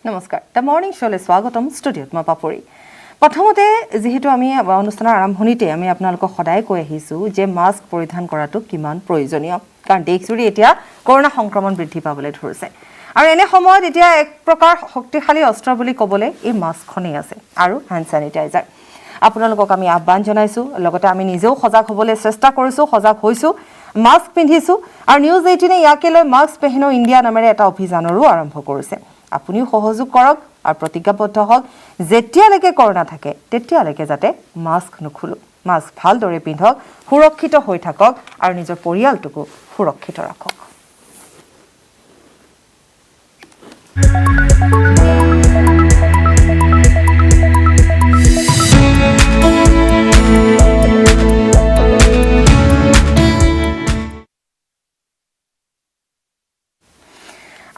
নমস্কাৰ the morning শ্ব'লৈ স্বাগতম ষ্টুডিঅ'ত মই পাপৰি প্ৰথমতে যেহেতু আমি অনুষ্ঠানৰ আৰম্ভণিতে আমি আপোনালোকক সদায় কৈ আহিছোঁ যে মাস্ক পৰিধান কৰাটো কিমান প্ৰয়োজনীয় কাৰণ দেশজুৰি এতিয়া কৰোনা সংক্ৰমণ বৃদ্ধি পাবলৈ ধৰিছে আৰু এনে সময়ত এতিয়া এক প্ৰকাৰ শক্তিশালী অস্ত্ৰ বুলি ক'বলৈ এই মাস্কখনেই আছে আৰু হেণ্ড চেনিটাইজাৰ আপোনালোকক আমি আহ্বান জনাইছোঁ লগতে আমি নিজেও সজাগ হ'বলৈ চেষ্টা কৰিছোঁ সজাগ হৈছোঁ মাস্ক পিন্ধিছোঁ আৰু নিউজ 18 ইয়াকে লৈ মাস্ক পেহনো ইণ্ডিয়া নামেৰে এটা অভিযানৰো আৰম্ভ কৰিছে আপুনিও সহযোগ কৰক আৰু প্ৰতিজ্ঞাবদ্ধ হওক যেতিয়ালৈকে কৰোনা থাকে তেতিয়ালৈকে যাতে মাস্ক নুখুলো মাস্ক ভালদৰে পিন্ধক সুৰক্ষিত হৈ থাকক আৰু নিজৰ পৰিয়ালটোকো সুৰক্ষিত ৰাখক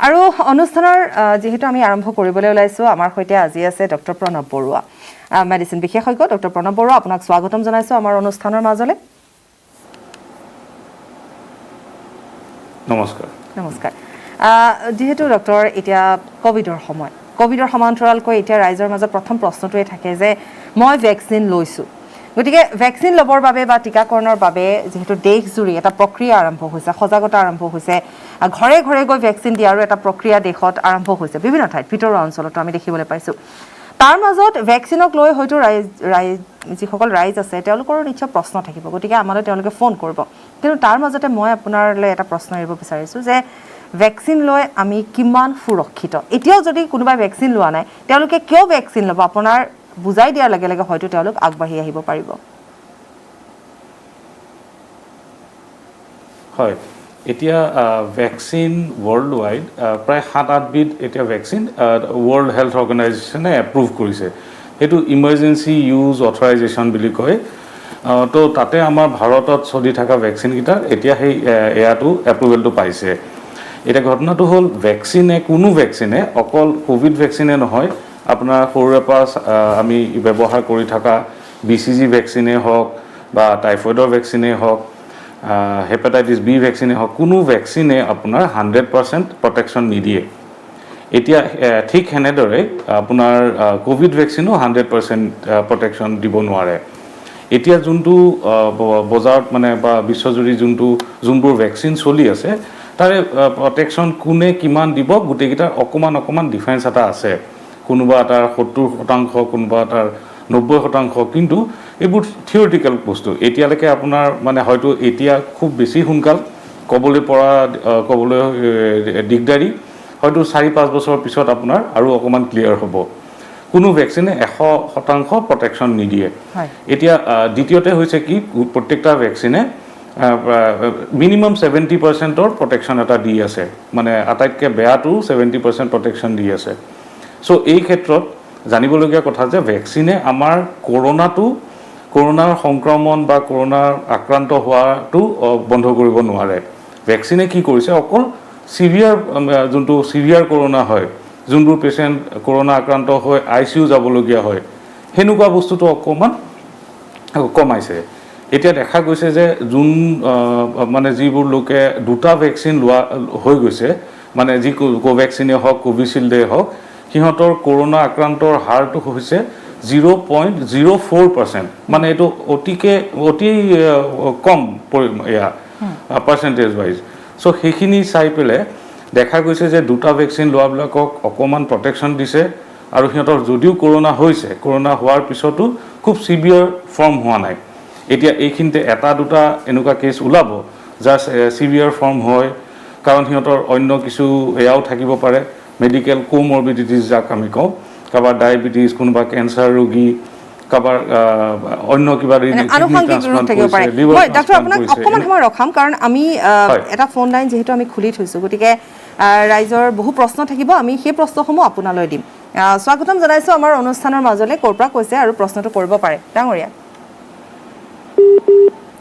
আৰু অনুষ্ঠানৰ যেহেতু আমি আৰম্ভ কৰিবলৈ ওলাইছোঁ আমাৰ সৈতে আজি আছে ডক্টৰ প্ৰণৱ বৰুৱা মেডিচিন বিশেষজ্ঞ ডক্টৰ প্ৰণৱ বৰুৱা আপোনাক স্বাগতম জনাইছোঁ আমাৰ অনুষ্ঠানৰ মাজলৈ নমস্কাৰ নমস্কাৰ যেহেতু ডক্টৰ এতিয়া কোভিডৰ সমান্তৰালকৈ এতিয়া ৰাইজৰ মাজত প্ৰথম প্ৰশ্নটোৱে থাকে যে মই ভেকচিন লৈছোঁ গতিকে ভেকচিন ল'বৰ বাবে বা টিকাকৰণৰ বাবে যেহেতু দেশজুৰি এটা প্ৰক্ৰিয়া আৰম্ভ হৈছে সজাগতা আৰম্ভ হৈছে ঘৰে ঘৰে গৈ ভেকচিন দিয়াৰো এটা প্ৰক্ৰিয়া দেশত আৰম্ভ হৈছে বিভিন্ন ঠাইত ভিতৰুৱা অঞ্চলতো আমি দেখিবলৈ পাইছোঁ তাৰ মাজত ভেকচিনক লৈ হয়তো যিসকল ৰাইজ আছে তেওঁলোকৰো নিশ্চয় প্ৰশ্ন থাকিব গতিকে আমালৈ তেওঁলোকে ফোন কৰিব কিন্তু তাৰ মাজতে মই আপোনালৈ এটা প্ৰশ্ন এৰিব বিচাৰিছোঁ যে ভেকচিন লৈ আমি কিমান সুৰক্ষিত এতিয়াও যদি কোনোবাই ভেকচিন লোৱা নাই তেওঁলোকে কিয় ভেকচিন ল'ব আপোনাৰ বুজাই দিয়াৰ লগে লগে হয়তো তেওঁলোক আগবাঢ়ি আহিব পাৰিব হয় এতিয়া ভেকচিন ৱৰ্ল্ড ৱাইড প্ৰায় 7-8 বিধ এতিয়া ভেকচিন ৱৰ্ল্ড হেল্থ অৰ্গেনাইজেশ্যনে এপ্ৰুভ কৰিছে সেইটো ইমাৰ্জেঞ্চি ইউজ অথৰাইজেশ্যন বুলি কয় তো তাতে আমাৰ ভাৰতত চলি থকা ভেকচিনকেইটা এতিয়া সেই এয়াটো এপ্ৰুভেলটো পাইছে এতিয়া ঘটনাটো হ'ল কোনো ভেকচিনে অকল কোভিড ভেকচিনে নহয় আপোনাৰ সৰুৰে পৰা আমি ব্যৱহাৰ কৰি থকা BCG ভেকচিনেই হওক বা টাইফয়েডৰ ভেকচিনেই হওক হেপাটাইটিছ বি ভেকচিনেই হওক কোনো ভেকচিনে আপোনাৰ 100% প্ৰটেকশ্যন নিদিয়ে এতিয়া ঠিক সেনেদৰে আপোনাৰ কোভিড ভেকচিনো 100% প্ৰটেকশ্যন দিব নোৱাৰে এতিয়া যোনটো বজাৰত মানে বা বিশ্বজুৰি যোনবোৰ ভেকচিন চলি আছে তাৰে প্ৰটেকশ্যন কোনে কিমান দিব গোটেইকেইটাৰ অকণমান ডিফাৰেঞ্চ এটা আছে কোনোবা এটাৰ 70% কোনোবা এটাৰ 90% কিন্তু এইবোৰ থিয়ৰিটিকেল বস্তু এতিয়ালৈকে আপোনাৰ মানে হয়তো এতিয়া খুব বেছি সোনকাল ক'বলৈ দিগদাৰী হয়তো 4-5 বছৰৰ পিছত আপোনাৰ আৰু অকণমান ক্লিয়াৰ হ'ব কোনো ভেকচিনে 100% প্ৰটেকশ্যন নিদিয়ে এতিয়া দ্বিতীয়তে হৈছে কি প্ৰত্যেকটা ভেকচিনে মিনিমাম 70%ৰ প্ৰটেকশ্যন এটা দি আছে মানে আটাইতকৈ বেয়াটো 70% প্ৰটেকশ্যন দি আছে চ' এই ক্ষেত্ৰত জানিবলগীয়া কথা যে ভেকচিনে আমাৰ কৰোনাৰ সংক্ৰমণ বা কৰোনাৰ আক্ৰান্ত হোৱাটো বন্ধ কৰিব নোৱাৰে ভেকচিনে কি কৰিছে অকল যোনটো চিভিয়াৰ কৰোনা হয় যোনবোৰ পেচেণ্ট কৰোনা আক্ৰান্ত হৈ ICU যাবলগীয়া হয় সেনেকুৱা বস্তুটো অকণমান কমাইছে এতিয়া দেখা গৈছে যে মানে যিবোৰ লোকে দুটা ভেকচিন লোৱা হৈ গৈছে মানে যি কোভেক্সিনে হওক কোভিচিল্ডে হওক সিহঁতৰ কৰোনা আক্ৰান্তৰ হাৰটো হৈছে 0.04% মানে এইটো অতি কম পাৰ্চেণ্টেজ ৱাইজ চ' সেইখিনি চাই পেলাই দেখা গৈছে যে দুটা ভেকচিন লোৱাবিলাকক অকণমান প্ৰটেকশ্যন দিছে আৰু সিহঁতৰ যদিও কৰোনা হৈছে কৰোনা হোৱাৰ পিছতো খুব চিভিয়াৰ ফৰ্ম হোৱা নাই এতিয়া এইখিনিতে এটা দুটা এনেকুৱা কেছ ওলাব যাৰ চিভিয়াৰ ফৰ্ম হয় কাৰণ সিহঁতৰ অন্য কিছু এয়াও থাকিব পাৰে মেডিকেল কোমৰবিডিটিজ যাক আমি কওঁ কাৰোবাৰ ডায়েবেটিছ কোনোবা কেঞ্চাৰ ৰোগী কাৰোবাৰ অন্য কিবা আনুষংগিক ৰোগ থাকিব পাৰে মই ডক্টৰ আপোনাক অকণমান সময় ৰখাম কাৰণ আমি এটা ফোন লাইন যিহেতু আমি খুলি থৈছোঁ গতিকে ৰাইজৰ বহু প্ৰশ্ন থাকিব আমি সেই প্ৰশ্নসমূহ আপোনালৈ দিম স্বাগতম জনাইছোঁ আমাৰ অনুষ্ঠানৰ মাজলৈ ক'ৰ পৰা কৈছে আৰু প্ৰশ্নটো কৰিব পাৰে ডাঙৰীয়া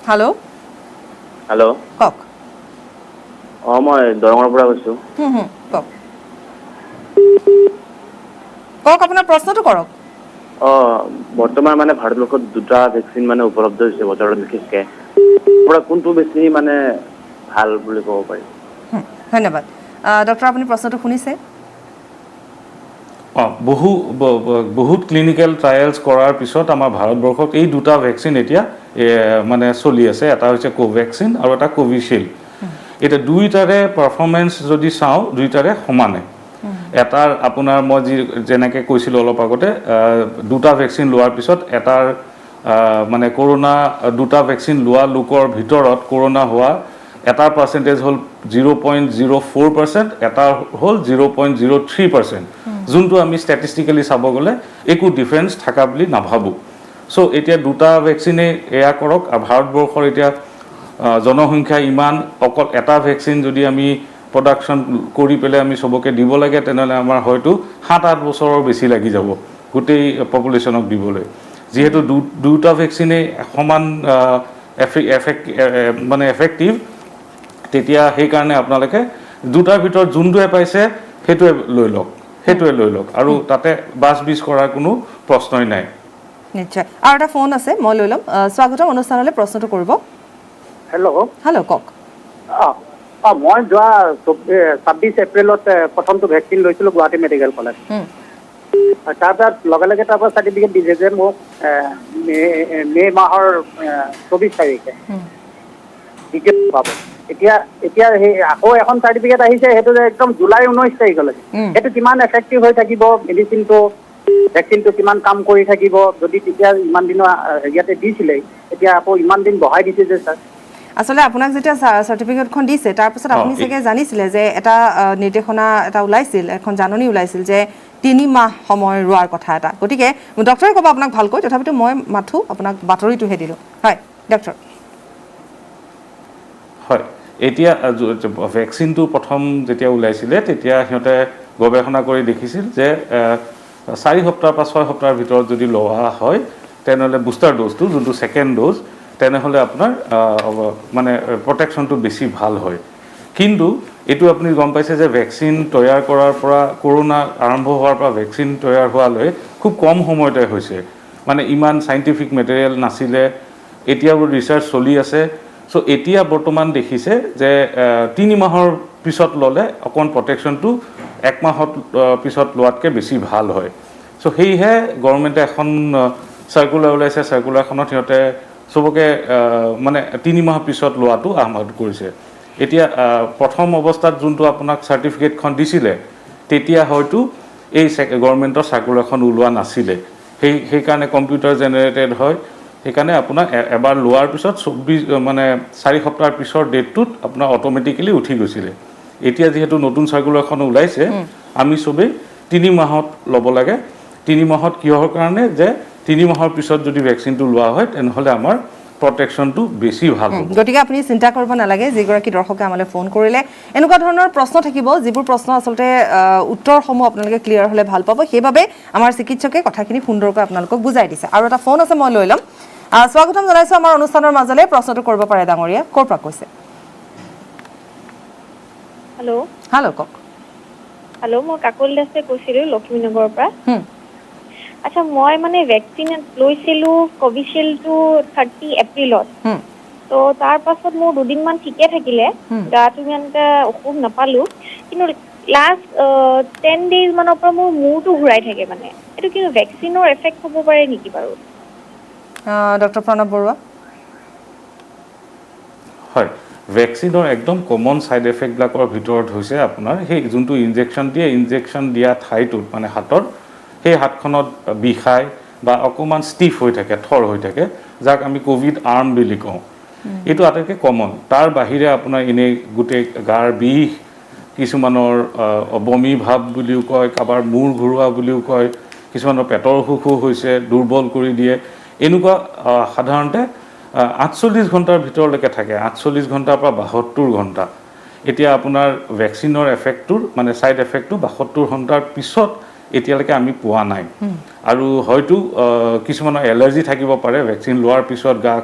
হেল্ল' কওক মই দৰঙৰ পৰা কৈছোঁ কওক আপোনাৰ প্ৰশ্নটো কৰক বৰ্তমান মানে ভাৰতবৰ্ষত দুটা ভেকচিন মানে উপলব্ধ হৈছে বজাৰত বিশেষকৈ কোনটো বেছি মানে ভাল বুলি ক'ব পাৰি ধন্যবাদ ডক্টৰ আপুনি প্ৰশ্নটো শুনিছে বহুত ক্লিনিকেল ট্ৰায়েলছ কৰাৰ পিছত আমাৰ ভাৰতবৰ্ষত এই দুটা ভেকচিন এতিয়া মানে চলি আছে, এটা হৈছে কোভেক্সিন আৰু এটা কোভিচিল্ড। এতিয়া দুইটাৰে পাৰফৰ্মেঞ্চ যদি চাওঁ দুইটাৰে সমানে। এটাৰ আপোনাৰ মই যেনেকৈ কৈছিলোঁ অলপ আগতে, দুটা ভেকচিন লোৱাৰ পিছত এটাৰ মানে কৰোণা দুটা ভেকচিন লোৱা লোকৰ ভিতৰত কৰোণা হোৱা এটাৰ পাৰ্চেণ্টেজ হ'ল 0.04%, এটা হ'ল 0.03%, যোনটো আমি ষ্টেটিষ্টিকেলি চাব গ'লে একো ডিফাৰেঞ্চ থকা বুলি নাভাবোঁ। চ' এতিয়া দুটা ভেকচিনে এয়া কৰক। ভাৰতবৰ্ষৰ এতিয়া জনসংখ্যা ইমান, অকল এটা ভেকচিন যদি আমি প্ৰডাকশ্যন কৰি পেলাই আমি চবকে দিব লাগে, তেনেহ'লে আমাৰ হয়তো 7-8 বছৰৰ বেছি লাগি যাব গোটেই পপুলেশ্যনক দিবলৈ। যিহেতু দুটা ভেকচিনে সমান মানে এফেক্টিভ, তেতিয়া সেইকাৰণে আপোনালোকে দুটাৰ ভিতৰত যোনটোৱে পাইছে সেইটোৱে লৈ লওক আৰু তাতে বাছ বিজ কৰাৰ কোনো প্ৰশ্নই নাই। নিশ্চয়। আৰু এটা ফোন আছে, মই লৈ ল'ম। স্বাগতম অনুষ্ঠানলৈ, প্ৰশ্নটো কৰিব। হেল্ল' কওক। মই যোৱা 26 এপ্ৰিলত প্ৰথমটো ভেকচিন লৈছিলোঁ গুৱাহাটী মেডিকেল কলেজ। তাৰপৰা লগে লগে তাৰপৰা চাৰ্টিফিকেট দিছে যে মোক মে' মাহৰ 24 তাৰিখে দ্বিতীয় পাব। এতিয়া সেই আকৌ এখন চাৰ্টিফিকেট আহিছে, সেইটো যে একদম জুলাই 19 তাৰিখলৈকে। সেইটো কিমান এফেক্টিভ হৈ থাকিব, মেডিচিনটো ভেকচিনটো কিমান কাম কৰি থাকিব, যদি তেতিয়া ইমান দিনৰ ইয়াতে দিছিলে, এতিয়া আকৌ ইমান দিন বঢ়াই দিছে যে ছাৰ। আচলতে আপোনাক যেতিয়া চাৰ্টিফিকেটখন দিছে তাৰপিছত আপুনি চাগে জানিছিলে যে এটা নিৰ্দেশনা এটা ওলাইছিল, এখন জাননী ওলাইছিল যে 3 মাহ সময় ৰোৱাৰ কথা এটা। গতিকে ডক্টৰে ক'ব আপোনাক ভালকৈ, তথাপিতো মই মাথো আপোনাক বাতৰিটোহে দিলোঁ। হয় ডক্টৰ। হয়, এতিয়া ভেকচিনটো প্ৰথম যেতিয়া ওলাইছিলে তেতিয়া সিহঁতে গৱেষণা কৰি দেখিছিল যে 4 সপ্তাহ বা 6 সপ্তাহৰ ভিতৰত যদি লোৱা হয় তেনেহ'লে বুষ্টাৰ ড'জটো যোনটো ছেকেণ্ড ড'জ, তেনেহ'লে আপোনাৰ মানে প্ৰটেকশ্যনটো বেছি ভাল হয়। কিন্তু এইটো আপুনি গম পাইছে যে ভেকচিন তৈয়াৰ কৰাৰ পৰা কৰোণা আৰম্ভ হোৱাৰ পৰা ভেকচিন তৈয়াৰ হোৱালৈ খুব কম সময়তে হৈছে, মানে ইমান চাইণ্টিফিক মেটেৰিয়েল নাছিলে। এতিয়াও ৰিচাৰ্চ চলি আছে। চ' এতিয়া বৰ্তমান দেখিছে যে 3 মাহৰ পিছত ল'লে অকণ প্ৰটেকশ্যনটো 1 মাহত পিছত লোৱাতকৈ বেছি ভাল হয়। চ' সেয়েহে গভৰ্ণমেণ্টে এখন চাৰ্কুলাৰ ওলাইছে, চাৰ্কুলাৰখনত সিহঁতে চবকে মানে 3 মাহৰ পিছত লোৱাটো আহ্বান কৰিছে। এতিয়া প্ৰথম অৱস্থাত যোনটো আপোনাক চাৰ্টিফিকেটখন দিছিলে তেতিয়া হয়তো এই গভৰ্ণমেণ্টৰ চাৰ্কুলাৰখন ওলোৱা নাছিলে, সেইকাৰণে কম্পিউটাৰ জেনেৰেটেড হয়। সেইকাৰণে আপোনাৰ এবাৰ লোৱাৰ পিছত 4 সপ্তাহৰ পিছৰ ডেটটোত আপোনাৰ অট'মেটিকেলি উঠি গৈছিলে। এতিয়া যিহেতু নতুন চাৰ্কুলাৰখন ওলাইছে, আমি চবেই 3 মাহত ল'ব লাগে। 3 মাহত কিহৰ কাৰণে যে 3 মাহৰ পিছত যদি ভেকচিনটো লোৱা হয় তেনেহ'লে আমাৰ প্ৰটেকশ্যনটো বেছি ভাল হ'ব। গতিকে আপুনি চিন্তা কৰিব নালাগে। যিগৰাকী দৰ্শকে আমালৈ ফোন কৰিলে এনেকুৱা ধৰণৰ প্ৰশ্ন থাকিব, যিবোৰ প্ৰশ্ন আচলতে উত্তৰসমূহ আপোনালোকে ক্লিয়াৰ হ'লে ভাল পাব। সেইবাবে আমাৰ চিকিৎসকে কথাখিনি সুন্দৰকৈ আপোনালোকক বুজাই দিছে। আৰু এটা ফোন আছে, মই লৈ ল'ম। স্বাগতম জনাইছোঁ আমাৰ অনুষ্ঠানৰ মাজলৈ। প্ৰশ্নটো কৰিব পাৰে ডাঙৰীয়া। ক'ৰ পৰা কৈছে? হেল্ল' কওক। হেল্ল', মই কাকলি দাসে কৈছিলোঁ লক্ষ্মীনগৰৰ পৰা। আচ্ছা, মই মানে ভেকচিন লৈছিলোঁ কোভিচিল্ডটো 30 এপ্ৰিলত। তো তাৰ পাছত মোৰ 2 দিনমান ঠিকে থাকিলে, গাটো ইমানটা অসুখ নাপালোঁ। কিন্তু লাষ্ট 10 ডেইজ মানৰ পৰা মোৰ মূৰটো ঘূৰাই থাকে। মানে এইটো কিন্তু ভেকচিনৰ এফেক্ট হ'ব পাৰে নেকি বাৰু? ডক্টৰ প্ৰণৱ বৰুৱা। হয়, ভেকচিনৰ একদম কমন ছাইড এফেক্টবিলাকৰ ভিতৰত হৈছে আপোনাৰ সেই যোনটো ইনজেকশ্যন দিয়া ঠাইটোত, মানে হাতত, সেই হাতখনত বিষায় বা অকণমান ষ্টিফ হৈ থাকে, থৰ হৈ থাকে, যাক আমি ক'ভিড আৰ্ম বুলি কওঁ। এইটো আটাইতকৈ কমন। তাৰ বাহিৰে আপোনাৰ এনেই গোটেই গাৰ বিষ, কিছুমানৰ বমি ভাৱ বুলিও কয়, কাৰোবাৰ মূৰ ঘূৰোৱা বুলিও কয়, কিছুমানৰ পেটৰ অসুখো হৈছে, দুৰ্বল কৰি দিয়ে। এনেকুৱা সাধাৰণতে 48 ঘণ্টাৰ ভিতৰলৈকে থাকে, 48 ঘণ্টাৰ পৰা 72 ঘণ্টা। এতিয়া আপোনাৰ ভেকচিনৰ এফেক্টটোৰ মানে ছাইড এফেক্টটো 72 ঘণ্টাৰ পিছত এতিয়ালৈকে আমি পোৱা নাই। আৰু হয়তো কিছুমানৰ এলাৰ্জি থাকিব পাৰে, ভেকচিন লোৱাৰ পিছত গা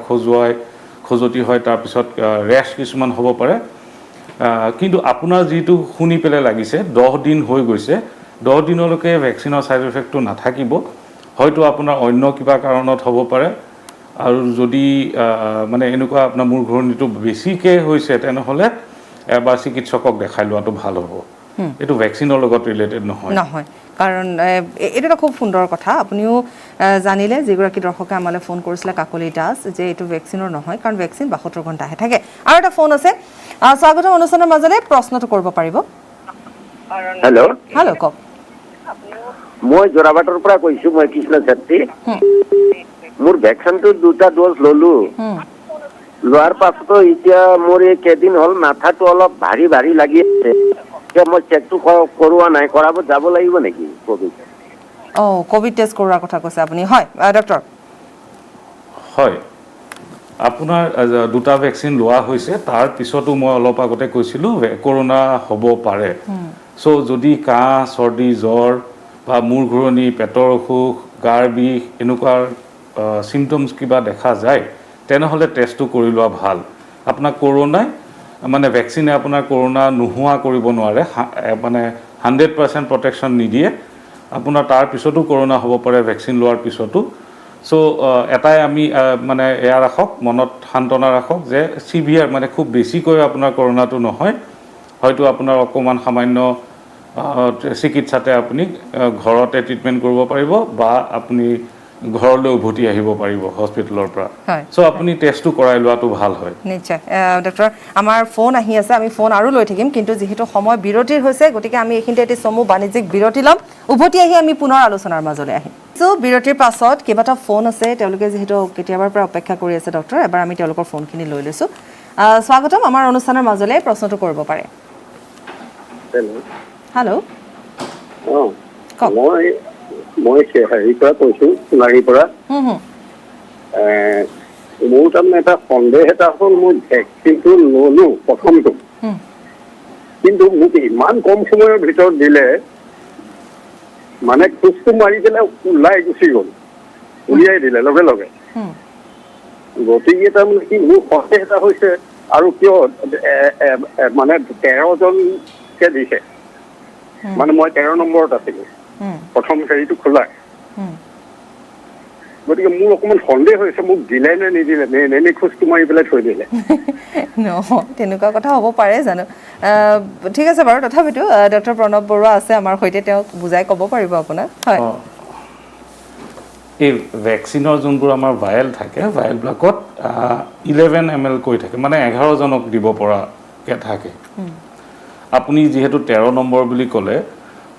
খজুৱতি হয়, তাৰপিছত ৰেছ কিছুমান হ'ব পাৰে। কিন্তু আপোনাৰ যিটো শুনি পেলাই লাগিছে 10 দিন হৈ গৈছে, 10 দিনলৈকে ভেকচিনৰ ছাইড এফেক্টটো নাথাকিব। হয়তো আপোনাৰ অন্য কিবা কাৰণত হ'ব পাৰে। আৰু যদি মানে এনেকুৱা আপোনাৰ মূৰ ঘূৰণিটো বেছিকৈ হৈছে তেনেহ'লে এবাৰ চিকিৎসকক দেখাই লোৱাটো ভাল হ'ব। এইটো ভেকচিনৰ লগত ৰিলেটেড নহয় নহয় কাৰণ এইটো এটা খুব সুন্দৰ কথা আপুনিও জানিলে যিগৰাকী দৰ্শকে আমালৈ ফোন কৰিছিলে কাকলি দাস যে এইটো ভেকচিনৰ নহয় কাৰণ ভেকচিন 72 ঘণ্টাহে থাকে আৰু এটা ফোন আছে স্বাগতম অনুষ্ঠানৰ মাজলৈ প্ৰশ্নটো কৰিব পাৰিব হেল্ল' হেল্ল' কওক মই জোৰাবাটৰ পৰা কৈছো মই কৃষ্ণ ছেত্ৰী মোৰ ভেকচিনটো 2টা ড'জ ললো লোৱাৰ পাছতো এতিয়া মোৰ এই কেইদিন হ'ল মাথাটো অলপ ভাৰী ভাৰী লাগি আছে এতিয়া মই চেকটো কৰোৱা নাই কৰাব যাব লাগিব নেকি কোভিড কোভিড টেষ্ট কৰোৱাৰ কথা কৈছে আপুনি হয় ডক্টৰ হয় আপোনাৰ 2টা ভেকচিন লোৱা হৈছে তাৰ পিছতো মই অলপ আগতে কৈছিলোঁ কৰোনা হ'ব পাৰে সো যদি কাহ চৰ্দি জ্বৰ বা মূৰ ঘূৰণি পেটৰ অসুখ গাৰ বিষ এনেকুৱা চিমটমছ কিবা দেখা যায় তেনেহ'লে টেষ্টটো কৰি লোৱা ভাল আপোনাক কৰোনাই মানে ভেকচিনে আপোনাৰ কৰোনা নোহোৱা কৰিব নোৱাৰে মানে 100% প্ৰটেকশ্যন নিদিয়ে আপোনাৰ তাৰ পিছতো কৰোনা হ'ব পাৰে ভেকচিন লোৱাৰ পিছতো সো এটাই আমি মানে এয়া ৰাখক মনত সান্তনা ৰাখক যে সিভিয়াৰ মানে খুব বেছিকৈ আপোনাৰ কৰোনাটো নহয় হয়তো আপোনাৰ অকণমান সামান্য চিকিৎসাতে আপুনি ঘৰতে ট্ৰিটমেণ্ট কৰিব পাৰিব বা আপুনি ঘৰলৈ উভতি আহিব পাৰিব হস্পিটেলৰ পৰা সো আপুনি টেষ্টটো কৰাই লোৱাটো ভাল হয় নিশ্চয় ডক্টৰ আমাৰ ফোন আহি আছে আমি ফোন আৰু লৈ থাকিম কিন্তু যেহেতু সময় বিৰতিৰ হৈছে গতিকে আমি এইখিনিতে এটি চমু বাণিজ্যিক বিৰতি ল'ম উভতি আহি আমি পুনৰ আলোচনাৰ মাজলৈ আহিম সো বিৰতিৰ পাছত কেইবাটা ফোন আছে তেওঁলোকে যেহেতু কেতিয়াবাৰ পৰা অপেক্ষা কৰি আছে ডক্টৰ এবাৰ আমি তেওঁলোকৰ ফোনখিনি লৈ লৈছোঁ স্বাগতম আমাৰ অনুষ্ঠানৰ মাজলৈ প্ৰশ্নটো কৰিব পাৰে হেল্ল' মই হেৰিৰ পৰা কৈছো সোণাৰীৰ পৰা মোৰ তাৰমানে এটা সন্দেহ এটা হ'ল মোৰ ভেকচিনটো ললো প্ৰথমটো কিন্তু মোক ইমান কম সময়ৰ ভিতৰত দিলে মানে খোজটো মাৰি পেলাই ওলাই গুচি গ'ল উলিয়াই দিলে লগে লগে গতিকে তাৰমানে কি মোৰ সন্দেহ এটা হৈছে আৰু কিয় মানে 13জনকে দিছে মানে মই 13 নম্বৰত আছিলো প্ৰথম হেৰিটো খোলা গতিকে মোৰ অকণমান সন্দেহ হৈছে মোক দিলে নে নিদিলে নে খোজটো মাৰি পেলাই থৈ দিলে তেনেকুৱা কথা হ'ব পাৰে জানো ঠিক আছে বাৰু তথাপিতো ডক্টৰ প্ৰণৱ বৰুৱা আছে আমাৰ সৈতে তেওঁক বুজাই ক'ব পাৰিব আপোনাক হয় এই ভেকচিনৰ যোনবোৰ আমাৰ ভায়েল থাকে ভায়েলবিলাকত 11 ml কৈ থাকে মানে 11জনক দিব পৰাকৈ থাকে আপুনি যিহেতু 13 নম্বৰ বুলি ক'লে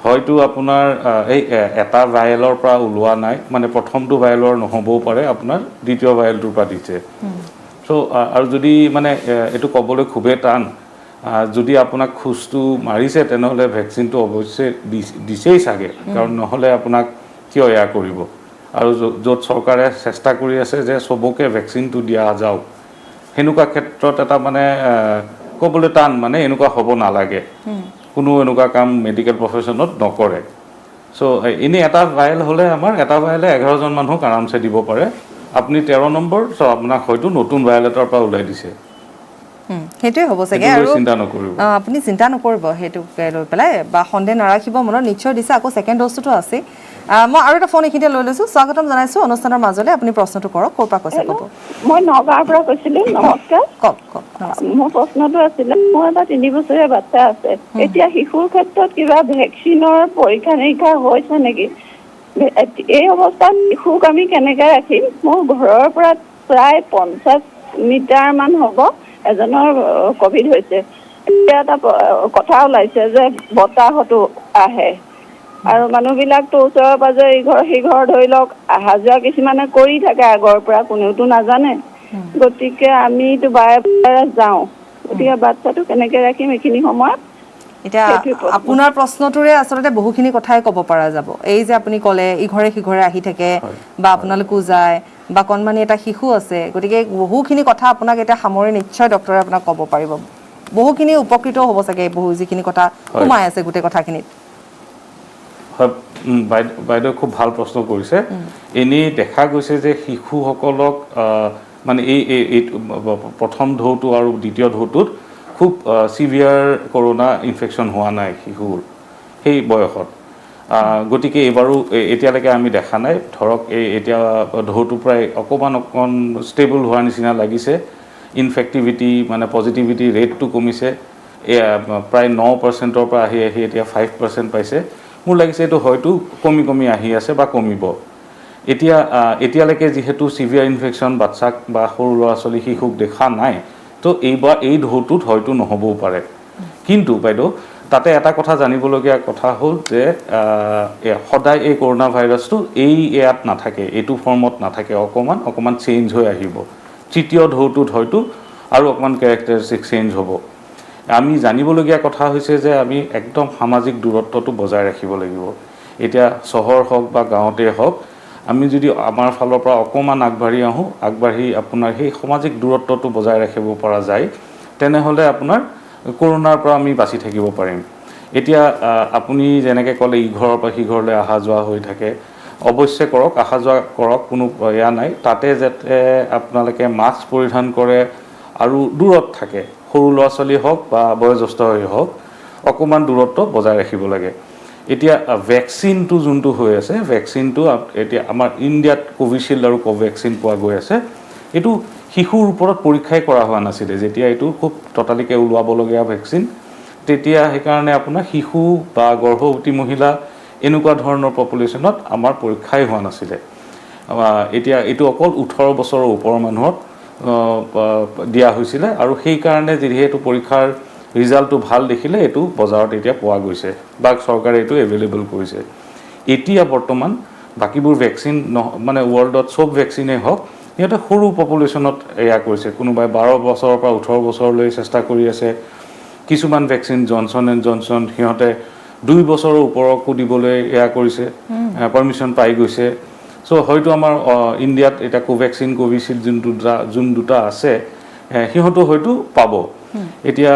হয়তো আপোনাৰ এই এটা ভায়েলৰ পৰা ওলোৱা নাই মানে প্ৰথমটো ভায়েলৰ নহ'বও পাৰে আপোনাৰ দ্বিতীয় ভায়েলটোৰ পৰা দিছে সো আৰু যদি মানে এইটো ক'বলৈ খুবেই টান যদি আপোনাক খোজটো মাৰিছে তেনেহ'লে ভেকচিনটো অৱশ্যে দিছেই চাগে কাৰণ নহ'লে আপোনাক কিয় এয়া কৰিব আৰু য'ত চৰকাৰে চেষ্টা কৰি আছে যে চবকে ভেকচিনটো দিয়া যাওক সেনেকুৱা ক্ষেত্ৰত এটা মানে ক'বলৈ টান মানে এনেকুৱা হ'ব নালাগে কোনো এনেকুৱা কাম মেডিকেল প্ৰফেশ্যনত নকৰে সো এনেই এটা ভায়েল হ'লে আমাৰ এটা ভায়েলে 11জন মানুহক আৰামছে দিব পাৰে আপুনি 13 নম্বৰ চ আপোনাক হয়তো নতুন ভায়েল এটাৰ পৰা ওলাই দিছে সেইটোৱে হ'ব চাগে আৰু আপুনি চিন্তা নকৰিব সেইটোকে লৈ পেলাই বা সন্দেহ নাৰাখিব মনত নিশ্চয় দিছে আকৌ ছেকেণ্ড ড'জটোতো আছে মই আৰু এটা ফোন এইখিনিতে লৈ লৈছোঁ স্বাগতম জনাইছোঁ অনুষ্ঠানৰ মাজলৈ আপুনি প্ৰশ্নটো কৰক ক'ৰ পৰা কৈছে ক'ব মই নগাঁৱৰ পৰা কৈছিলোঁ নমস্কাৰ কওক মোৰ প্ৰশ্নটো আছিলে মোৰ এটা 3 বছৰীয়া বাচ্চা আছে এতিয়া শিশুৰ ক্ষেত্ৰত কিবা ভেকচিনৰ পৰীক্ষা নিৰীক্ষা হৈছে নেকি এই অৱস্থাত শিশুক আমি কেনেকৈ ৰাখিম মোৰ ঘৰৰ পৰা প্ৰায় 50 মিটাৰমান হ'ব এজনৰ ক'ভিড হৈছে এতিয়া এটা কথা ওলাইছে যে বতাহতো আহে আৰু মানুহবিলাকতো ওচৰে পাজৰে ইঘৰ সিঘৰ ধৰি লওক অহা যোৱা কিছুমানে কৰি থাকে আগৰ পৰা কোনেওতো নাজানে গতিকে আমিতো বাৰে বাৰে যাওঁ গতিকে বাচ্চাটো কেনেকৈ ৰাখিম এইখিনি সময়ত এতিয়া আপোনাৰ প্ৰশ্নটোৰে আচলতে বহুখিনি কথাই ক'ব পৰা যাব এই যে আপুনি ক'লে ইঘৰে সিঘৰে আহি থাকে বা আপোনালোকো যায় বা কণমানি এটা শিশু আছে গতিকে বহুখিনি কথা আপোনাক এতিয়া সামৰি নিশ্চয় ডক্টৰে আপোনাক ক'ব পাৰিব বহুখিনি উপকৃত হ'ব চাগে বহু যিখিনি কথা সোমাই আছে গোটেই কথাখিনিত হয় বাইদেউ খুব ভাল প্ৰশ্ন কৰিছে এনেই দেখা গৈছে যে শিশুসকলক মানে এই প্ৰথম ঢৌটো আৰু দ্বিতীয় ঢৌটোত খুব চিভিয়াৰ কৰোনা ইনফেকশ্যন হোৱা নাই শিশুৰ সেই বয়সত গতিকে এইবাৰো এতিয়ালৈকে আমি দেখা নাই ধৰক এতিয়া ঢৌটো প্ৰায় অকণমান ষ্টেবল হোৱাৰ নিচিনা লাগিছে ইনফেক্টিভিটি মানে পজিটিভিটি ৰেটটো কমিছে প্ৰায় 9%ৰ পৰা আহি আহি এতিয়া 5% পাইছে মোৰ লাগিছে এইটো হয়তো কমি কমি আহি আছে বা কমিব এতিয়ালৈকে যিহেতু চিভিয়াৰ ইনফেকশ্যন বাচ্চাক বা সৰু ল'ৰা ছোৱালী শিশুক দেখা নাই তো এইবাৰ এই ঢৌটোত হয়তো নহ'বও পাৰে কিন্তু বাইদেউ তাতে এটা কথা জানিবলগীয়া কথা হ'ল যে সদায় এই কৰোণা ভাইৰাছটো ইয়াত নাথাকে এইটো ফৰ্মত নাথাকে অকণমান চেঞ্জ হৈ আহিব তৃতীয় ঢৌটোত হয়তো আৰু অকণমান কেৰেক্টাৰিষ্টিক চেঞ্জ হ'ব আমি জানিবলগীয়া কথা হৈছে যে আমি একদম সামাজিক দূৰত্বটো বজাই ৰাখিব লাগিব এতিয়া চহৰ হওক বা গাঁৱতে হওক আমি যদি আমাৰ ফালৰ পৰা অকণমান আগবাঢ়ি আপোনাৰ সেই সামাজিক দূৰত্বটো বজাই ৰাখিব পৰা যায় তেনেহ'লে আপোনাৰ কৰোণাৰ পৰা আমি বাচি থাকিব পাৰিম এতিয়া আপুনি যেনেকৈ ক'লে ইঘৰৰ পৰা সিঘৰলৈ অহা যোৱা হৈ থাকে অৱশ্যে অহা যোৱা কৰক কোনো এয়া নাই তাতে যাতে আপোনালোকে মাস্ক পৰিধান কৰে আৰু দূৰত থাকে সৰু ল'ৰা ছোৱালী হওক বা বয়োজ্যেষ্ঠই হওক অকণমান দূৰত্ব বজাই ৰাখিব লাগে এতিয়া ভেকচিনটো যোনটো হৈ আছে ভেকচিনটো এতিয়া আমাৰ ইণ্ডিয়াত কোভিচিল্ড আৰু কোভেক্সিন পোৱা গৈ আছে এইটো শিশুৰ ওপৰত পৰীক্ষাই কৰা হোৱা নাছিলে যেতিয়া এইটো খুব ততালিকে ওলোৱাবলগীয়া ভেকচিন তেতিয়া সেইকাৰণে আপোনাৰ শিশু বা গৰ্ভৱতী মহিলা এনেকুৱা ধৰণৰ পপুলেশ্যনত আমাৰ পৰীক্ষাই হোৱা নাছিলে এতিয়া এইটো অকল 18 বছৰৰ ওপৰৰ মানুহক দিয়া হৈছিলে আৰু সেইকাৰণে যিহেতু পৰীক্ষাৰ ৰিজাল্টটো ভাল দেখিলে এইটো বজাৰত এতিয়া পোৱা গৈছে বা চৰকাৰে এইটো এভেইলেবল কৰিছে এতিয়া বৰ্তমান বাকীবোৰ ভেকচিন মানে ৱৰ্ল্ডত চব ভেকচিনেই হওক সিহঁতে সৰু পপুলেশ্যনত এয়া কৰিছে কোনোবাই 12 বছৰৰ পৰা 18 বছৰলৈ চেষ্টা কৰি আছে কিছুমান ভেকচিন জনছন এণ্ড জনছন সিহঁতে 2 বছৰৰ ওপৰকো দিবলৈ এয়া কৰিছে পাৰ্মিশ্যন পাই গৈছে চ' হয়তো আমাৰ ইণ্ডিয়াত এতিয়া কোভেক্সিন কোভিচিল্ড যোন দুটা আছে সিহঁতো হয়তো পাব এতিয়া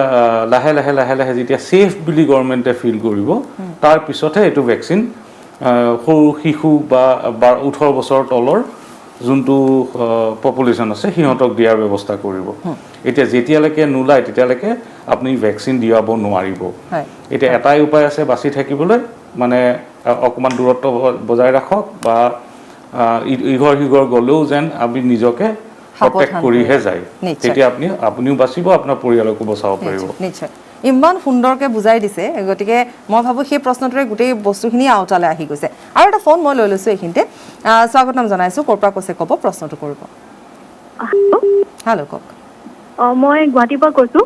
লাহে লাহে যেতিয়া ছেফ বুলি গভৰ্ণমেণ্টে ফিল কৰিব তাৰপিছতহে এইটো ভেকচিন সৰু শিশু বা 18 বছৰ তলৰ যোনটো পপুলেশ্যন আছে সিহঁতক দিয়াৰ ব্যৱস্থা কৰিব এতিয়া যেতিয়ালৈকে নোলায় তেতিয়ালৈকে আপুনি ভেকচিন দিয়াব নোৱাৰিব এতিয়া এটাই উপায় আছে বাচি থাকিবলৈ মানে অকণমান দূৰত্ব বজাই ৰাখক বা ইঘৰ সিঘৰ গ'লেও যেন আমি নিজকে প্ৰটেক্ট কৰিহে যায় তেতিয়া আপুনিও বাচিব আপোনাৰ পৰিয়ালকো বচাব পাৰিব নিশ্চয় ইমান সুন্দৰকৈ বুজাই দিছে গতিকে মই ভাবোঁ সেই প্ৰশ্নটোৰে গোটেই বস্তুখিনি আওতালৈ আহি গৈছে আৰু এটা ফোন মই লৈ লৈছোঁ এইখিনিতে স্বাগতম জনাইছোঁ ক'ৰ পৰা কৈছে ক'ব প্ৰশ্নটো কৰিব হেল্ল' কওক মই গুৱাহাটীৰ পৰা কৈছোঁ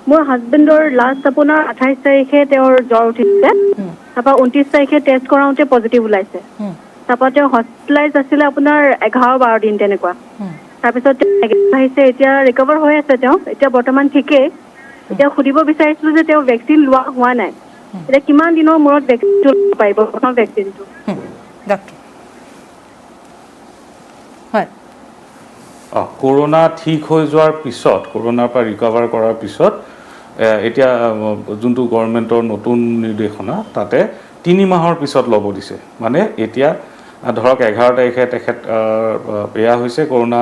মোৰ হাজবেণ্ডৰ লাষ্ট আপোনাৰ 28 তাৰিখে তেওঁৰ জ্বৰ উঠিছে তাৰপৰা 29 তাৰিখে টেষ্ট কৰাওঁতে পজিটিভ ওলাইছে তাৰপৰা তেওঁ হস্পিটেলাইজ আছিলে আপোনাৰ 11-12 দিন তেনেকুৱা তাৰপিছত আহিছে এতিয়া ৰিকভাৰ হৈ আছে তেওঁ এতিয়া বৰ্তমান ঠিকেই এতিয়া সুধিব বিচাৰিছিলোঁ যে তেওঁ ভেকচিন লোৱা হোৱা নাই এতিয়া কিমান দিনৰ মূৰত ভেকচিনটো ল'ব পাৰিব প্ৰথম ভেকচিনটো কৰোণা ঠিক হৈ যোৱাৰ পিছত কৰোণাৰ পৰা ৰিকভাৰ কৰাৰ পিছত এতিয়া যোনটো গভৰ্ণমেণ্টৰ নতুন নিৰ্দেশনা তাতে 3 মাহৰ পিছত ল'ব দিছে মানে এতিয়া ধৰক 11 তাৰিখে তেখেত বেয়া হৈছে কৰোণা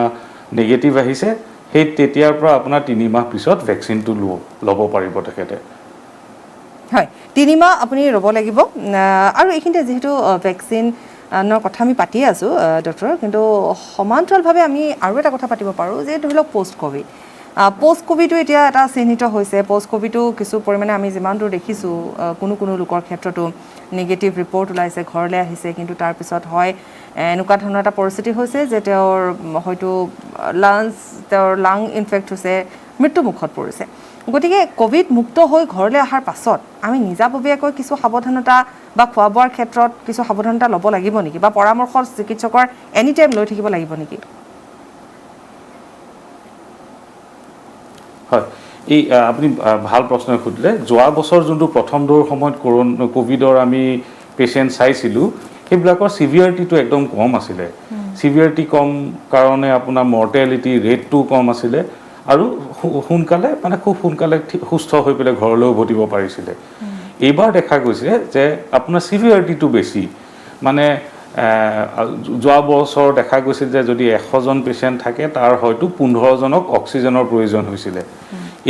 নেগেটিভ আহিছে সেই তেতিয়াৰ পৰা আপোনাৰ 3 মাহ পিছত ভেকচিনটো ল'ব পাৰিব তেখেতে হয় 3 মাহ আপুনি ল'ব লাগিব আৰু এইখিনিতে যিহেতু ভেকচিন কথা আমি পাতি আছোঁ ডক্টৰ কিন্তু সমান্তৰালভাৱে আমি আৰু এটা কথা পাতিব পাৰোঁ যে ধৰি লওক পষ্ট কোভিডো এতিয়া এটা চিহ্নিত হৈছে পষ্ট কোভিডো কিছু পৰিমাণে আমি যিমান দূৰ দেখিছোঁ কোনো লোকৰ ক্ষেত্ৰতো নিগেটিভ ৰিপৰ্ট ওলাইছে ঘৰলৈ আহিছে কিন্তু তাৰপিছত হয় এনেকুৱা ধৰণৰ এটা পৰিস্থিতি হৈছে যে তেওঁৰ হয়তো লাং ইনফেক্ট হৈছে মৃত্যুমুখত পৰিছে গতিকে কোভিড মুক্ত হৈ ঘৰলৈ অহাৰ পাছত আমি নিজাববীয়াকৈ কিছু সাৱধানতা বা খোৱা বোৱাৰ ক্ষেত্ৰত কিছু সাৱধানতা ল'ব লাগিব নেকি বা পৰামৰ্শ চিকিৎসকৰ এনি টাইম লৈ থাকিব লাগিব নেকি হয় এই আপুনি ভাল প্ৰশ্ন সুধিলে যোৱা বছৰ যোনটো প্ৰথম দৌৰ সময়ত কোভিডৰ আমি পেচেণ্ট চাইছিলোঁ সেইবিলাকৰ চিভিয়াৰিটিটো একদম কম আছিলে চিভিয়াৰিটি কম কাৰণে আপোনাৰ মৰ্টেলিটি ৰেটটো কম আছিলে আৰু সোনকালে মানে খুব সোনকালে সুস্থ হৈ পেলাই ঘৰলৈ উভতিব পাৰিছিলে এইবাৰ দেখা গৈছে যে আপোনাৰ চিভিয়াৰিটিটো বেছি মানে যোৱা বছৰ দেখা গৈছিল যে যদি 100জন পেচেণ্ট থাকে তাৰ হয়তো 15জনক অক্সিজেনৰ প্ৰয়োজন হৈছিলে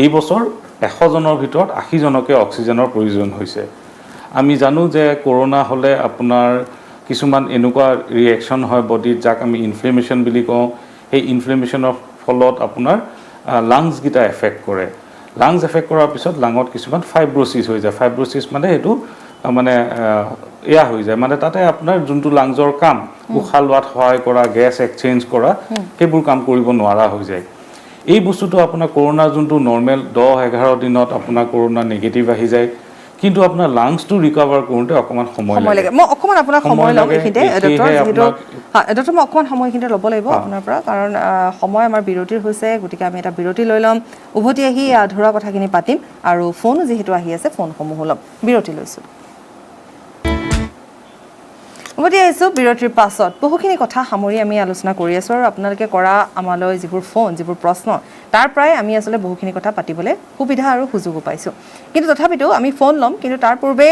এই বছৰ 100জনৰ ভিতৰত 80জনকে অক্সিজেনৰ প্ৰয়োজন হৈছে আমি জানো যে কৰোণা হ'লে আপোনাৰ কিছুমান এনেকুৱা ৰিয়েকশ্যন হয় বডিত যাক আমি ইনফ্লেমেশ্যন বুলি কওঁ সেই ইনফ্লেমেশ্যনৰ ফলত আপোনাৰ লাংছকেইটা এফেক্ট কৰে লাংছ এফেক্ট কৰাৰ পিছত লাঙত কিছুমান ফাইব্ৰচিছ হৈ যায় ফাইব্ৰচিছ মানে সেইটো মানে এয়া হৈ যায় মানে তাতে আপোনাৰ যোনটো লাংছৰ কাম উশাহ লোৱাত সহায় কৰা গেছ এক্সচেঞ্জ কৰা সেইবোৰ কাম কৰিব নোৱাৰা হৈ যায় এই বস্তুটো আপোনাৰ কৰোনাৰ যোনটো নৰ্মেল 10-11 দিনত আপোনাৰ কৰোনা নেগেটিভ আহি যায় কিন্তু আপোনাৰ লাংছটো ৰিকভাৰ কৰোঁতে অকণমান সময় লাগে মই অকণমান আপোনাৰ সময় ল'ম এইখিনিতে ডক্টৰ যিহেতু ডক্টৰ মই অকণমান সময়খিনিতে ল'ব লাগিব আপোনাৰ পৰা কাৰণ সময় আমাৰ বিৰতিৰ হৈছে গতিকে আমি এটা বিৰতি লৈ ল'ম উভতি আহি আধৰুৱা কথাখিনি পাতিম আৰু ফোন যিহেতু আহি আছে ফোনসমূহো ল'ম বিৰতি লৈছোঁ উভতি আহিছোঁ বিৰতিৰ পাছত বহুখিনি কথা সামৰি আমি আলোচনা কৰি আছোঁ আৰু আপোনালোকে কৰা আমালৈ যিবোৰ ফোন যিবোৰ প্ৰশ্ন তাৰ পৰাই আমি আচলতে বহুখিনি কথা পাতিবলৈ সুবিধা আৰু সুযোগো পাইছোঁ কিন্তু তথাপিতো আমি ফোন ল'ম কিন্তু তাৰ পূৰ্বে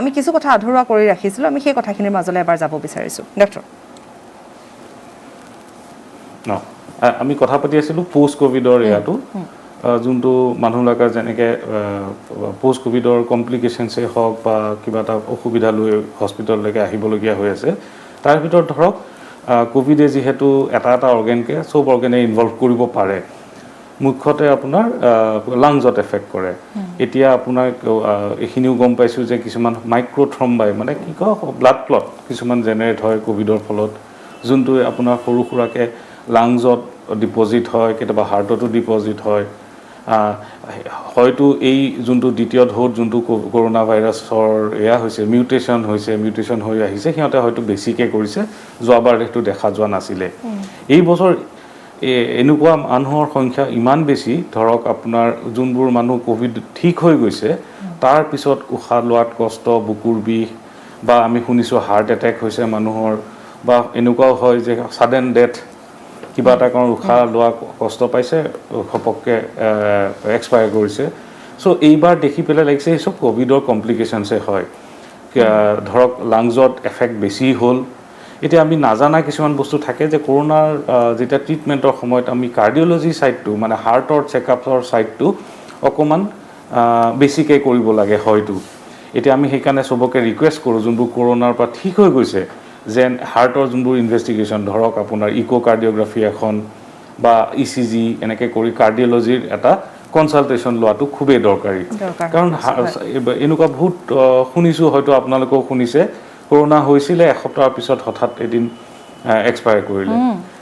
আমি কিছু কথা আধৰুৱা কৰি ৰাখিছিলোঁ আমি সেই কথাখিনিৰ মাজলৈ এবাৰ যাব বিচাৰিছোঁ ডক্টৰ আমি কথা পাতি আছিলোঁ পোষ্ট ক'ভিডৰ এয়াটো যোনটো মানুহবিলাকে যেনেকৈ পোষ্ট ক'ভিডৰ কমপ্লিকেশ্যনছেই হওক বা কিবা এটা অসুবিধা লৈ হস্পিটেললৈকে আহিবলগীয়া হৈ আছে তাৰ ভিতৰত ধৰক ক'ভিডে যিহেতু এটা অৰ্গেনকে চব অৰ্গেনে ইনভলভ কৰিব পাৰে মুখ্যতে আপোনাৰ লাংছত এফেক্ট কৰে এতিয়া আপোনাৰ এইখিনিও গম পাইছোঁ যে কিছুমান মাইক্ৰ'থ্ৰম্বাই মানে কি কয় ব্লাড ক্লট কিছুমান জেনেৰেট হয় ক'ভিডৰ ফলত যোনটো আপোনাৰ সৰু সুৰাকৈ লাংছত ডিপজিট হয় কেতিয়াবা হাৰ্টতো ডিপজিট হয় হয়তো এই যোনটো দ্বিতীয় ঢৌত যোনটো কৰোনা ভাইৰাছৰ এয়া হৈছে মিউটেশ্যন হৈ আহিছে সিহঁতে হয়তো বেছিকৈ কৰিছে যোৱাবাৰ সেইটো দেখা যোৱা নাছিলে এই বছৰ এনেকুৱা মানুহৰ সংখ্যা ইমান বেছি ধৰক আপোনাৰ যোনবোৰ মানুহ ক'ভিড ঠিক হৈ গৈছে তাৰ পিছত উশাহ লোৱাত কষ্ট বুকুৰ বিষ বা আমি শুনিছোঁ হাৰ্ট এটেক হৈছে মানুহৰ বা এনেকুৱাও হয় যে ছাডেন ডেথ কিবা এটা কাৰণ উশাহ লোৱা কষ্ট পাইছে ঘপককৈ এক্সপায়াৰ কৰিছে চ' এইবাৰ দেখি পেলাই লাগিছে এই চব ক'ভিডৰ কমপ্লিকেশ্যনছে হয় ধৰক লাংছত এফেক্ট বেছি হ'ল এতিয়া আমি নাজানা কিছুমান বস্তু থাকে যে কৰোনাৰ যেতিয়া ট্ৰিটমেণ্টৰ সময়ত আমি কাৰ্ডিঅ'লজি ছাইডটো মানে হাৰ্টৰ চেকআপৰ ছাইডটো অকণমান বেছিকৈ কৰিব লাগে হয়তো এতিয়া আমি সেইকাৰণে চবকে ৰিকুৱেষ্ট কৰোঁ যোনবোৰ কৰোনাৰ পৰা ঠিক হৈ গৈছে যেন হাৰ্টৰ যোনবোৰ ইনভেষ্টিগেশ্যন ধৰক আপোনাৰ ইক'কাৰ্ডিঅ'গ্ৰাফি এখন বা ECG এনেকৈ কৰি কাৰ্ডিঅ'লজিৰ এটা কনচালটেশ্যন লোৱাটো খুবেই দৰকাৰী কাৰণ এনেকুৱা বহুত শুনিছোঁ হয়তো আপোনালোকেও শুনিছে কৰোনা হৈছিলে এসপ্তাহৰ পিছত হঠাৎ এদিন এক্সপায়াৰ কৰিলে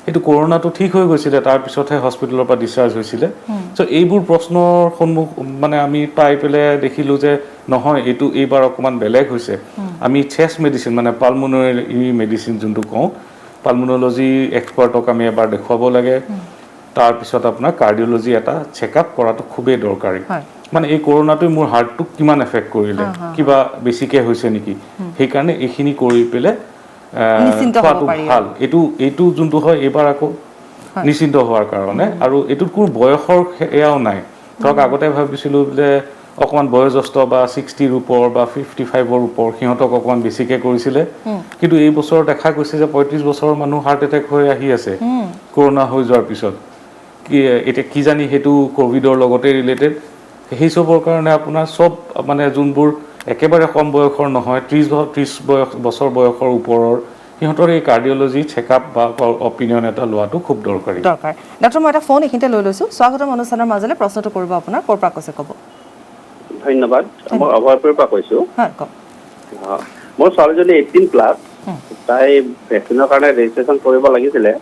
এইটো কৰোনাটো ঠিক হৈ গৈছিলে তাৰপিছতহে হস্পিটেলৰ পৰা ডিছচাৰ্জ হৈছিলে চ' এইবোৰ প্ৰশ্নৰ সন্মুখ মানে আমি পাই পেলাই দেখিলোঁ যে নহয় এইটো এইবাৰ অকণমান বেলেগ হৈছে আমি চেষ্ট মেডিচিন মানে পালমোনৰী মেডিচিন যোনটো কওঁ পালমোনলজি এক্সপাৰ্টক আমি এবাৰ দেখুৱাব লাগে তাৰপিছত আপোনাৰ কাৰ্ডিঅ'লজি এটা চেকআপ কৰাটো খুবেই দৰকাৰী মানে এই কৰোনাটোৱে মোৰ হাৰ্টটোক কিমান এফেক্ট কৰিলে কিবা বেছিকৈ হৈছে নেকি সেইকাৰণে এইখিনি কৰি পেলাই খোৱাটো ভাল এইটো যোনটো হয় এইবাৰ আকৌ নিশ্চিন্ত হোৱাৰ কাৰণে আৰু এইটোত কোনো বয়সৰ এয়াও নাই ধৰক আগতে ভাবিছিলোঁ যে অকণমান বয়োজ্যেষ্ঠ বা 60ৰ ওপৰ বা 55ৰ ওপৰ সিহঁতক অকণমান বেছিকৈ কৰিছিলে কিন্তু এই বছৰ দেখা গৈছে যে 35 বছৰৰ মানুহ হাৰ্ট এটেক হৈ আহি আছে কৰোনা হৈ যোৱাৰ পিছত এতিয়া কি জানি সেইটো ক'ভিডৰ লগতে ৰিলেটেড সেই চবৰ কাৰণে আপোনাৰ চব মানে যোনবোৰ একেবাৰে কম বয়সৰ নহয় 30 বছৰ বয়সৰ ওপৰৰ সিহঁতৰ এই কাৰ্ডিঅ'লজি চেকআপ বা অপিনিয়ন এটা লোৱাটো খুব দৰকাৰী ডক্টৰ মই এটা ফোন এইখিনিতে লৈ লৈছোঁ স্বাগতম অনুষ্ঠানৰ মাজলৈ প্ৰশ্নটো কৰিব আপোনাৰ ক'ৰ পৰা কৈছে ক'ব ধন্যবাদ মই অভয়পুৰৰ পৰা কৈছোঁ হয় কওক মোৰ ছোৱালীজনী 18 প্লাছ তাই ভেকচিনৰ কাৰণে ৰেজিষ্ট্ৰেশ্যন কৰিব লাগিছিলে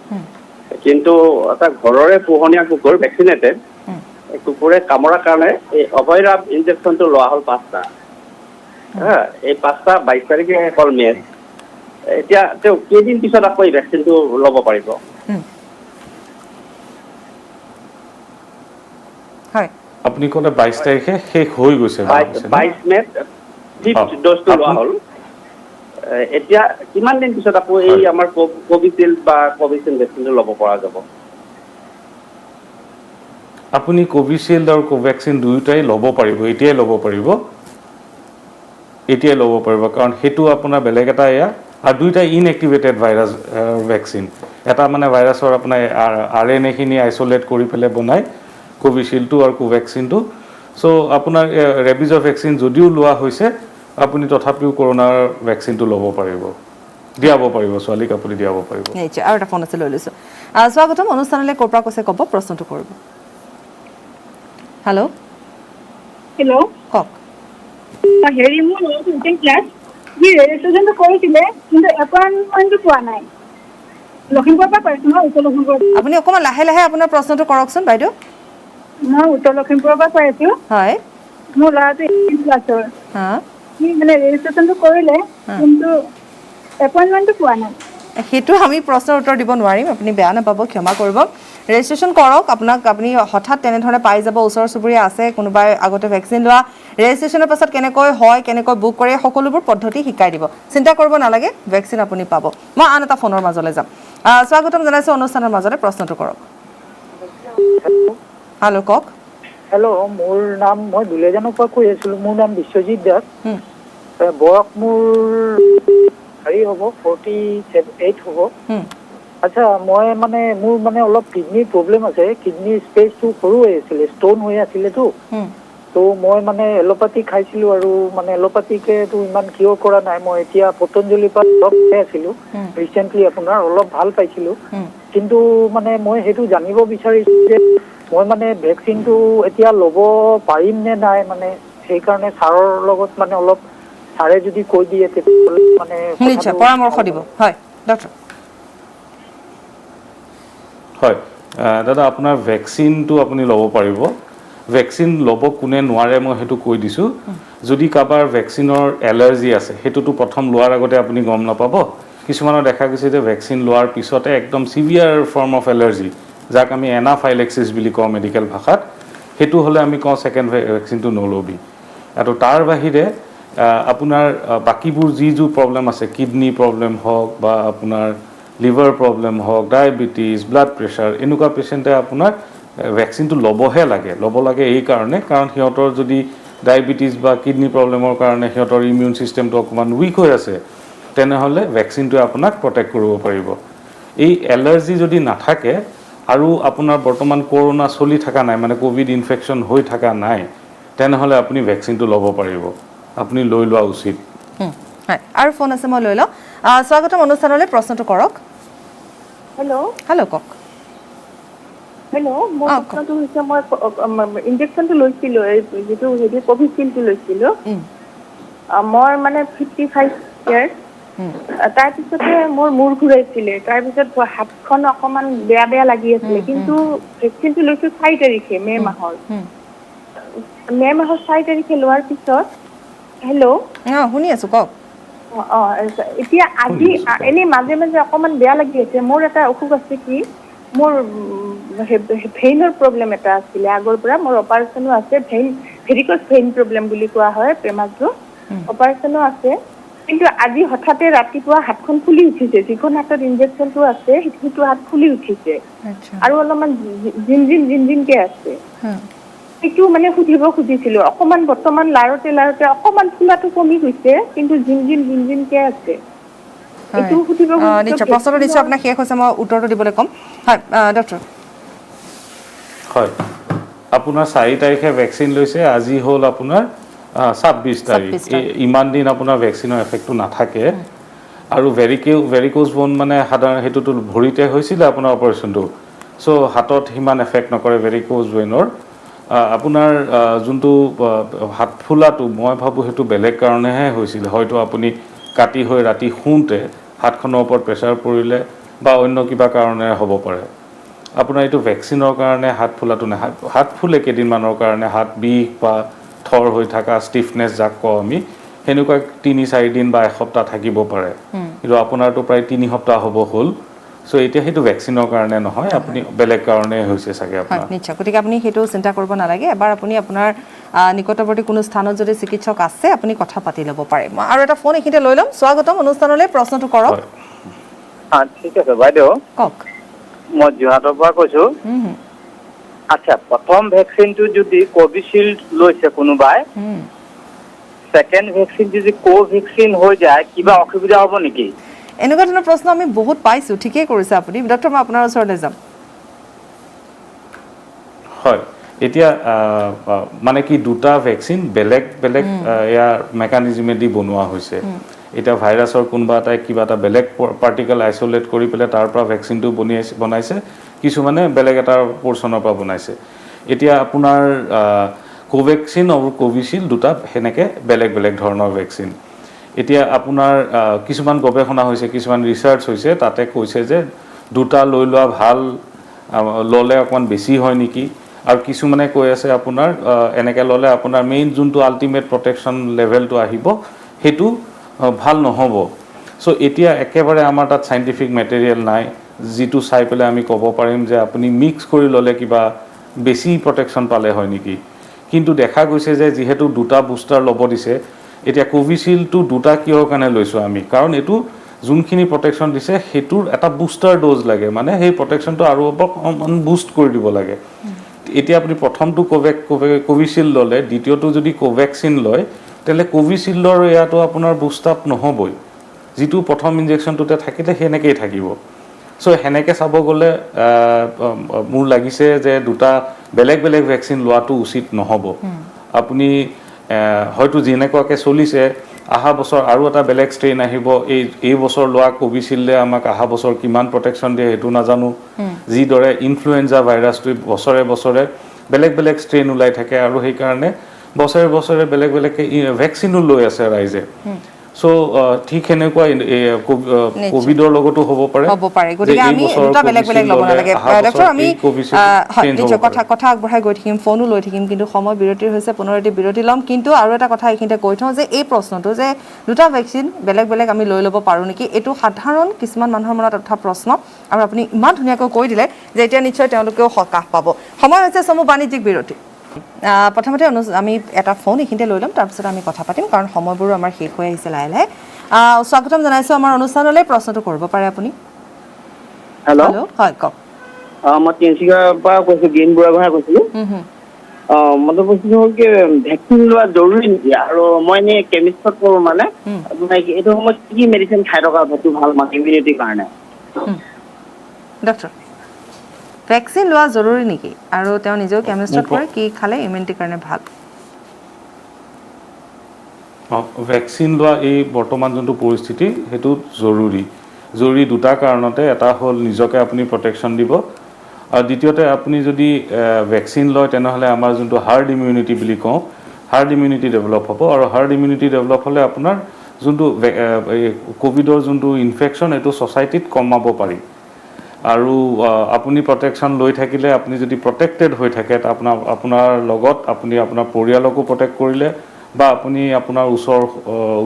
কিন্তু এটা ঘৰৰে পোহনীয়া কুকুৰ ভেকচিনেটেড কুকুৰে কামোৰাৰ কাৰণে এই অভয়ৰাম ইনজেকশ্যনটো লোৱা হ'ল 5টা এই 5টা 22 তাৰিখে হ'ল মেচ এতিয়া তেওঁ কেইদিন পিছত আকৌ এই ভেকচিনটো ল'ব পাৰিব হয় আপুনি ক'লে 22 তাৰিখে শেষ হৈ গৈছে 22 মেত ফিফথ ড'জটো লোৱা হ'ল এতিয়া কিমান দিন পিছত আকৌ এই আমাৰ কোভিচিল্ড বা কোভিচিল্ড ভেকচিনটো ল'ব পৰা যাব আপুনি কোভিচিল্ড আৰু কোভেক্সিন দুয়োটাই ল'ব পাৰিব এতিয়াই ল'ব পাৰিব কাৰণ সেইটো আপোনাৰ বেলেগ এটা এয়া আৰু দুইটা ইনএক্টিভেটেড ভাইৰাছ ভেকচিন এটা মানে ভাইৰাছৰ আপোনাৰ RNA-খিনি আইচলেট কৰি পেলাই বনায় কোভিচিল্ডটো আৰু কোভেক্সিনটো চ' আপোনাৰ ৰেবিজৰ ভেকচিন যদিও লোৱা হৈছে আপুনি তথাপিও কৰোনাৰ ভেকচিনটো ল'ব পাৰিব দিয়াব পাৰিব ছোৱালীক আপুনি দিয়াব পাৰিব নিশ্চয় আৰু এটা ফোন আছে লৈ লৈছোঁ স্বাগতম অনুষ্ঠানলৈ ক'ৰ পৰা কৈছে ক'ব প্ৰশ্নটো কৰিব হেল্ল' হেল্ল' কওক হেৰি মোৰ ছেকেণ্ড ক্লাছ সি ৰেজিষ্ট্ৰেশ্যনটো কৰিছিলে কিন্তু এপইণ্টমেণ্টটো পোৱা নাই লখিমপুৰৰ পৰা পাইছোঁ মই উত্তৰ লখিমপুৰৰ আপুনি অকণমান লাহে লাহে আপোনাৰ প্ৰশ্নটো কৰকচোন বাইদেউ মই উত্তৰ লখিমপুৰৰ পৰা কৈ আছোঁ হয় মোৰ ল'ৰাটো 18 ক্লাছৰ হা সি মানে ৰেজিষ্ট্ৰেশ্যনটো কৰিলে কিন্তু এপইণ্টমেণ্টটো পোৱা নাই সেইটো আমি প্ৰশ্নৰ উত্তৰ দিব নোৱাৰিম আপুনি বেয়া নাপাব ক্ষমা কৰিব ৰেজিষ্ট্ৰেশ্যন কৰক আপুনি হঠাৎ তেনেধৰণে পাই যাব ওচৰ চুবুৰীয়া আছে কোনোবাই আগতে ভেকচিন লোৱা ৰেজিষ্ট্ৰেশ্যনৰ পাছত কেনেকৈ হয় কেনেকৈ বুক কৰে সকলোবোৰ পদ্ধতি শিকাই দিব চিন্তা কৰিব নালাগে ভেকচিন আপুনি পাব মই আন এটা ফোনৰ মাজলৈ যাম স্বাগতম জনাইছোঁ অনুষ্ঠানৰ মাজতে প্ৰশ্নটো কৰক হেল্ল' কওক হেল্ল' মোৰ নাম মই দুলীয়াজানৰ পৰা কৈ আছিলোঁ মোৰ নাম বিশ্বজিৎ দাস বয়স মোৰ হেৰি হ'ব 48 হ'ব আচ্ছা মই মানে মোৰ মানে অলপ কিডনিৰ প্ৰব্লেম আছে কিডনিৰ স্পেচটো সৰু হৈ আছিলে ষ্ট'ন হৈ আছিলেতো তো মই মানে এলোপেথি খাইছিলোঁ আৰু মানে এলোপেথিকেতো ইমান কিয়ৰ কৰা নাই মই এতিয়া পতঞ্জলিৰ পৰা অলপ খাই আছিলোঁ ৰিচেণ্টলি আপোনাৰ অলপ ভাল পাইছিলোঁ কিন্তু মানে মই সেইটো জানিব বিচাৰিছোঁ যে মই মানে ভেকচিনটো এতিয়া ল'ব পাৰিম নে নাই মানে সেইকাৰণে ছাৰৰ লগত মানে অলপ ছাৰে যদি কৈ দিয়ে তেতিয়াহ'লে মানে নিশ্চয় পৰামৰ্শ দিব হয় ডক্টৰ হয় দাদা আপোনাৰ ভেকচিনটো আপুনি ল'ব পাৰিব ভেকচিন ল'ব কোনে নোৱাৰে মই সেইটো কৈ দিছোঁ যদি কাৰোবাৰ ভেকচিনৰ এলাৰ্জি আছে সেইটোতো প্ৰথম লোৱাৰ আগতে আপুনি গম নাপাব কিছুমানৰ দেখা গৈছে যে ভেকচিন লোৱাৰ পিছতে একদম চিভিয়াৰ ফৰ্ম অফ এলাৰ্জি যাক আমি এনাফাইলেক্সিছ বুলি কওঁ মেডিকেল ভাষাত সেইটো হ'লে আমি কওঁ ছেকেণ্ড ভেকচিনটো নল'বি আৰু তাৰ বাহিৰে আপোনাৰ বাকীবোৰ যিযোৰ প্ৰব্লেম আছে কিডনি প্ৰব্লেম হওক বা আপোনাৰ লিভাৰ প্ৰব্লেম হওক ডায়েবেটিছ ব্লাড প্ৰেছাৰ এনেকুৱা পেচেণ্টে আপোনাৰ ভেকচিনটো ল'বহে লাগে ল'ব লাগে এই কাৰণে কাৰণ সিহঁতৰ যদি ডায়েবেটিছ বা কিডনি প্ৰব্লেমৰ কাৰণে সিহঁতৰ ইমিউন ছিষ্টেমটো অকণমান উইক হৈ আছে তেনেহ'লে ভেকচিনটোৱে আপোনাক প্ৰটেক্ট কৰিব পাৰিব এই এলাৰ্জি যদি নাথাকে আৰু আপোনাৰ বৰ্তমান কৰোণা চলি থকা নাই মানে ক'ভিড ইনফেকশ্যন হৈ থকা নাই তেনেহ'লে আপুনি ভেকচিনটো ল'ব পাৰিব আপুনি লৈ লোৱা উচিত হয় আৰু ফোন আছে মই লৈ লওঁ স্বাগতম অনুষ্ঠানলৈ প্ৰশ্নটো কৰক হেল্ল' কওক হেল্ল' মোৰ প্ৰশ্নটো হৈছে মই ইনজেকশ্যনটো লৈছিলোঁ এই যিটো হেৰি কোভিচিল্ডটো লৈছিলোঁ মই মানে 55 ইয়াৰ্ছ তাৰপিছতে মোৰ মূৰ ঘূৰাইছিলে তাৰপিছত হাতখন অকণমান বেয়া বেয়া লাগি আছিলে কিন্তু ভেকচিনটো লৈছোঁ 4 তাৰিখে মে' মাহৰ 4 তাৰিখে লোৱাৰ পিছত হেল্ল' শুনি আছোঁ কওক এতিয়া আজি এনেই মাজে মাজে অকণমান বেয়া লাগি আছে মোৰ এটা অসুখ আছে কি মোৰ ভেইনৰ প্ৰব্লেম এটা আছিলে আগৰ পৰা মোৰ অপাৰেশ্যনো আছে ভেৰিকছ ভেইন প্ৰব্লেম বুলি কোৱা হয় বেমাৰটো অপাৰেশ্যনো আছে কিন্তু আজি হঠাতে ৰাতিপুৱা হাতখন ফুলি উঠিছে যিখন হাতত ইনজেকশ্যনটো আছে সেইটো হাত ফুলি উঠিছে আৰু অলপমান জিনজিনকে আছে সেইটো মানে সুধিব খুজিছিলোঁ অকণমান বৰ্তমান লাৰতে অকণমান ফুলাটো কমি গৈছে কিন্তু জিনজিনকে আছে এইটো সুধিব নিশ্চয় প্ৰশ্নটো নিশ্চয় আপোনাৰ শেষ হৈছে মই উত্তৰটো দিবলৈ ক'ম হয় ডক্টৰ হয় আপোনাৰ 4 তাৰিখে ভেকচিন লৈছে আজি হ'ল আপোনাৰ 26 তাৰিখ ইমান দিন আপোনাৰ ভেকচিনৰ এফেক্টটো নাথাকে আৰু ভেৰিকোজ বোন মানে সাধাৰণ সেইটোতো ভৰিতে হৈছিলে আপোনাৰ অপাৰেশ্যনটো চ' হাতত সিমান এফেক্ট নকৰে ভেৰিকোজ ভেইনৰ আপোনাৰ যোনটো হাত ফুলাটো মই ভাবোঁ সেইটো বেলেগ কাৰণেহে হৈছিল হয়তো আপুনি কাটি হৈ ৰাতি শুওঁতে হাতখনৰ ওপৰত প্ৰেছাৰ পৰিলে বা অন্য কিবা কাৰণেৰে হ'ব পাৰে আপোনাৰ এইটো ভেকচিনৰ কাৰণে হাত ফুলাটো নহয় হাত ফুলে কেইদিনমানৰ কাৰণে হাত বিষ বা থৰ হৈ থকা ষ্টিফনেছ যাক কওঁ আমি সেনেকুৱা 3-4 দিন বা এসপ্তাহ থাকিব পাৰে কিন্তু আপোনাৰতো প্ৰায় 3 সপ্তাহ হ'ব হ'ল চ' এতিয়া সেইটো ভেকচিনৰ কাৰণে নহয় আপুনি বেলেগ কাৰণে হৈছে চাগে আপোনাৰ নিশ্চয় গতিকে আপুনি সেইটো চিন্তা কৰিব নালাগে এবাৰ আপুনি আপোনাৰ নিকটৱৰ্তী কোনো স্থানত যদি চিকিৎসক আছে আপুনি কথা পাতি ল'ব পাৰে মই আৰু এটা ফোন এইখিনিতে লৈ ল'ম স্বাগতম অনুষ্ঠানলৈ প্ৰশ্নটো কৰক ঠিক আছে বাইদেউ কওক মই যোৰহাটৰ পৰা কৈছোঁ আচ্ছা প্ৰথম ভেকচিনটো যদি কোভিচিল্ড লৈছে কোনোবাই ছেকেণ্ড ভেকচিন যদি কোভেক্সিন হৈ যায় কিবা অসুবিধা হ'ব নেকি এনেকুৱা ধৰণৰ প্ৰশ্ন আমি বহুত পাইছোঁ ঠিকেই কৰিছে আপুনি ডক্টৰ মই আপোনাৰ ওচৰলৈ যাম হয় এতিয়া মানে কি দুটা ভেকচিন বেলেগ ইয়াৰ মেকানিজমেদি বনোৱা হৈছে এতিয়া ভাইৰাছৰ কোনোবা এটাই কিবা এটা বেলেগ পাৰ্টিকেল আইচলেট কৰি পেলাই তাৰ পৰা ভেকচিনটো বনাইছে কিছুমানে বেলেগ এটা পৰ্চনৰ পৰা বনাইছে এতিয়া আপোনাৰ কোভেক্সিন আৰু কোভিচিল্ড দুটা সেনেকৈ বেলেগ বেলেগ ধৰণৰ ভেকচিন এতিয়া আপোনাৰ কিছুমান গৱেষণা হৈছে কিছুমান ৰিচাৰ্চ হৈছে তাতে কৈছে যে দুটা লৈ লোৱা ভাল ল'লে অকণমান বেছি হয় নেকি আৰু কিছুমানে কৈ আছে আপোনাৰ এনেকৈ ল'লে আপোনাৰ মেইন যোনটো আল্টিমেট প্ৰটেকশ্যন লেভেলটো আহিব সেইটো ভাল নহ'ব চ' এতিয়া একেবাৰে আমাৰ তাত চাইণ্টিফিক মেটেৰিয়েল নাই যিটো চাই পেলাই আমি ক'ব পাৰিম যে আপুনি মিক্স কৰি ল'লে কিবা বেছি প্ৰটেকশ্যন পালে হয় নেকি কিন্তু দেখা গৈছে যে যিহেতু দুটা বুষ্টাৰ ল'ব দিছে এতিয়া কোভিচিল্ডটো দুটা কিহৰ কাৰণে লৈছোঁ আমি কাৰণ এইটো যোনখিনি প্ৰটেকশ্যন দিছে সেইটোৰ এটা বুষ্টাৰ ড'জ লাগে মানে সেই প্ৰটেকশ্যনটো আৰু অকণমান বুষ্ট কৰি দিব লাগে এতিয়া আপুনি প্ৰথমটো কোভিচিল্ড ল'লে দ্বিতীয়টো যদি কোভেক্সিন লয় তেতিয়াহ'লে কোভিচিল্ডৰ ইয়াতো আপোনাৰ বুষ্ট আপ নহ'বই যিটো প্ৰথম ইনজেকশ্যনটোতে থাকিলে সেনেকৈয়ে থাকিব চ' সেনেকৈ চাব গ'লে মোৰ লাগিছে যে দুটা বেলেগ বেলেগ ভেকচিন লোৱাটো উচিত নহ'ব আপুনি হয়তো যেনেকুৱাকৈ চলিছে অহা বছৰ আৰু এটা বেলেগ ষ্ট্ৰেইন আহিব এই বছৰ লোৱা কোভিচিল্ডে আমাক অহা বছৰ কিমান প্ৰটেকশ্যন দিয়ে সেইটো নাজানো যিদৰে ইনফ্লুৱেঞ্জা ভাইৰাছটো বছৰে বছৰে বেলেগ বেলেগ ষ্ট্ৰেইন ওলাই থাকে আৰু সেইকাৰণে বছৰে বছৰে বেলেগ বেলেগকৈ ভেকচিনো লৈ আছে ৰাইজে চ' ঠিক সেনেকুৱা কোভিডৰ লগতো হ'ব পাৰে গতিকে আমি দুটা বেলেগ বেলেগ ল'ব নালাগে ডক্টৰ আমি কথা আগবঢ়াই গৈ থাকিম ফোনো লৈ থাকিম কিন্তু সময় বিৰতিৰ হৈছে পুনৰ এটি বিৰতি ল'ম কিন্তু আৰু এটা কথা এইখিনিতে কৈ থওঁ যে এই প্ৰশ্নটো যে দুটা ভেকচিন বেলেগ বেলেগ আমি লৈ ল'ব পাৰোঁ নেকি এইটো সাধাৰণ কিছুমান মানুহৰ মনত উঠা প্ৰশ্ন আৰু আপুনি ইমান ধুনীয়াকৈ কৈ দিলে যে এতিয়া নিশ্চয় তেওঁলোকেও সকাহ পাব সময় হৈছে চমু বাণিজ্যিক বিৰতি প্ৰথমতে আমি এটা ফোন এইখিনিতে লৈ ল'ম তাৰপিছত আমি কথা পাতিম কাৰণ সময়বোৰো আমাৰ শেষ হৈ আহিছে লাহে লাহে স্বাগতম জনাইছোঁ আমাৰ অনুষ্ঠানলৈ প্ৰশ্নটো কৰিব পাৰে আপুনি হেল্ল' হয় কওক মই তিনিচুকীয়াৰ পৰা কৈছোঁ গিন বুঢ়াগোহাঁই কৈছিলোঁ মইতো বস্তুটো হ'ল কি ভেকচিন লোৱা জৰুৰী নেকি আৰু মই এনেই কেমিষ্টত কৰোঁ মানে এইটো সময়ত কি কি মেডিচিন খাই থকা সেইটো ভাল মানে ইমিউনিটিৰ কাৰণে ডক্টৰ ভেকচিন লোৱা জৰুৰী নেকি আৰু তেওঁ নিজেও কেমিষ্টত কৰে কি খালে ইমিউনিটিৰ কাৰণে ভাল ভেকচিন লোৱা এই বৰ্তমান যোনটো পৰিস্থিতি সেইটো জৰুৰী দুটা কাৰণতে এটা হ'ল নিজকে আপুনি প্ৰটেকশ্যন দিব আৰু দ্বিতীয়তে আপুনি যদি ভেকচিন লয় তেনেহ'লে আমাৰ যোনটো হাৰ্ড ইমিউনিটি বুলি কওঁ হাৰ্ড ইমিউনিটি ডেভেলপ হ'ব আৰু হাৰ্ড ইমিউনিটি ডেভেলপ হ'লে আপোনাৰ যোনটো কোভিডৰ যোনটো ইনফেকশ্যন এইটো ছ'চাইটিত কমাব পাৰি আৰু আপুনি প্ৰটেকশ্যন লৈ থাকিলে আপুনি যদি প্ৰটেক্টেড হৈ থাকে আপোনাৰ লগত আপুনি আপোনাৰ পৰিয়ালকো প্ৰটেক্ট কৰিলে বা আপুনি আপোনাৰ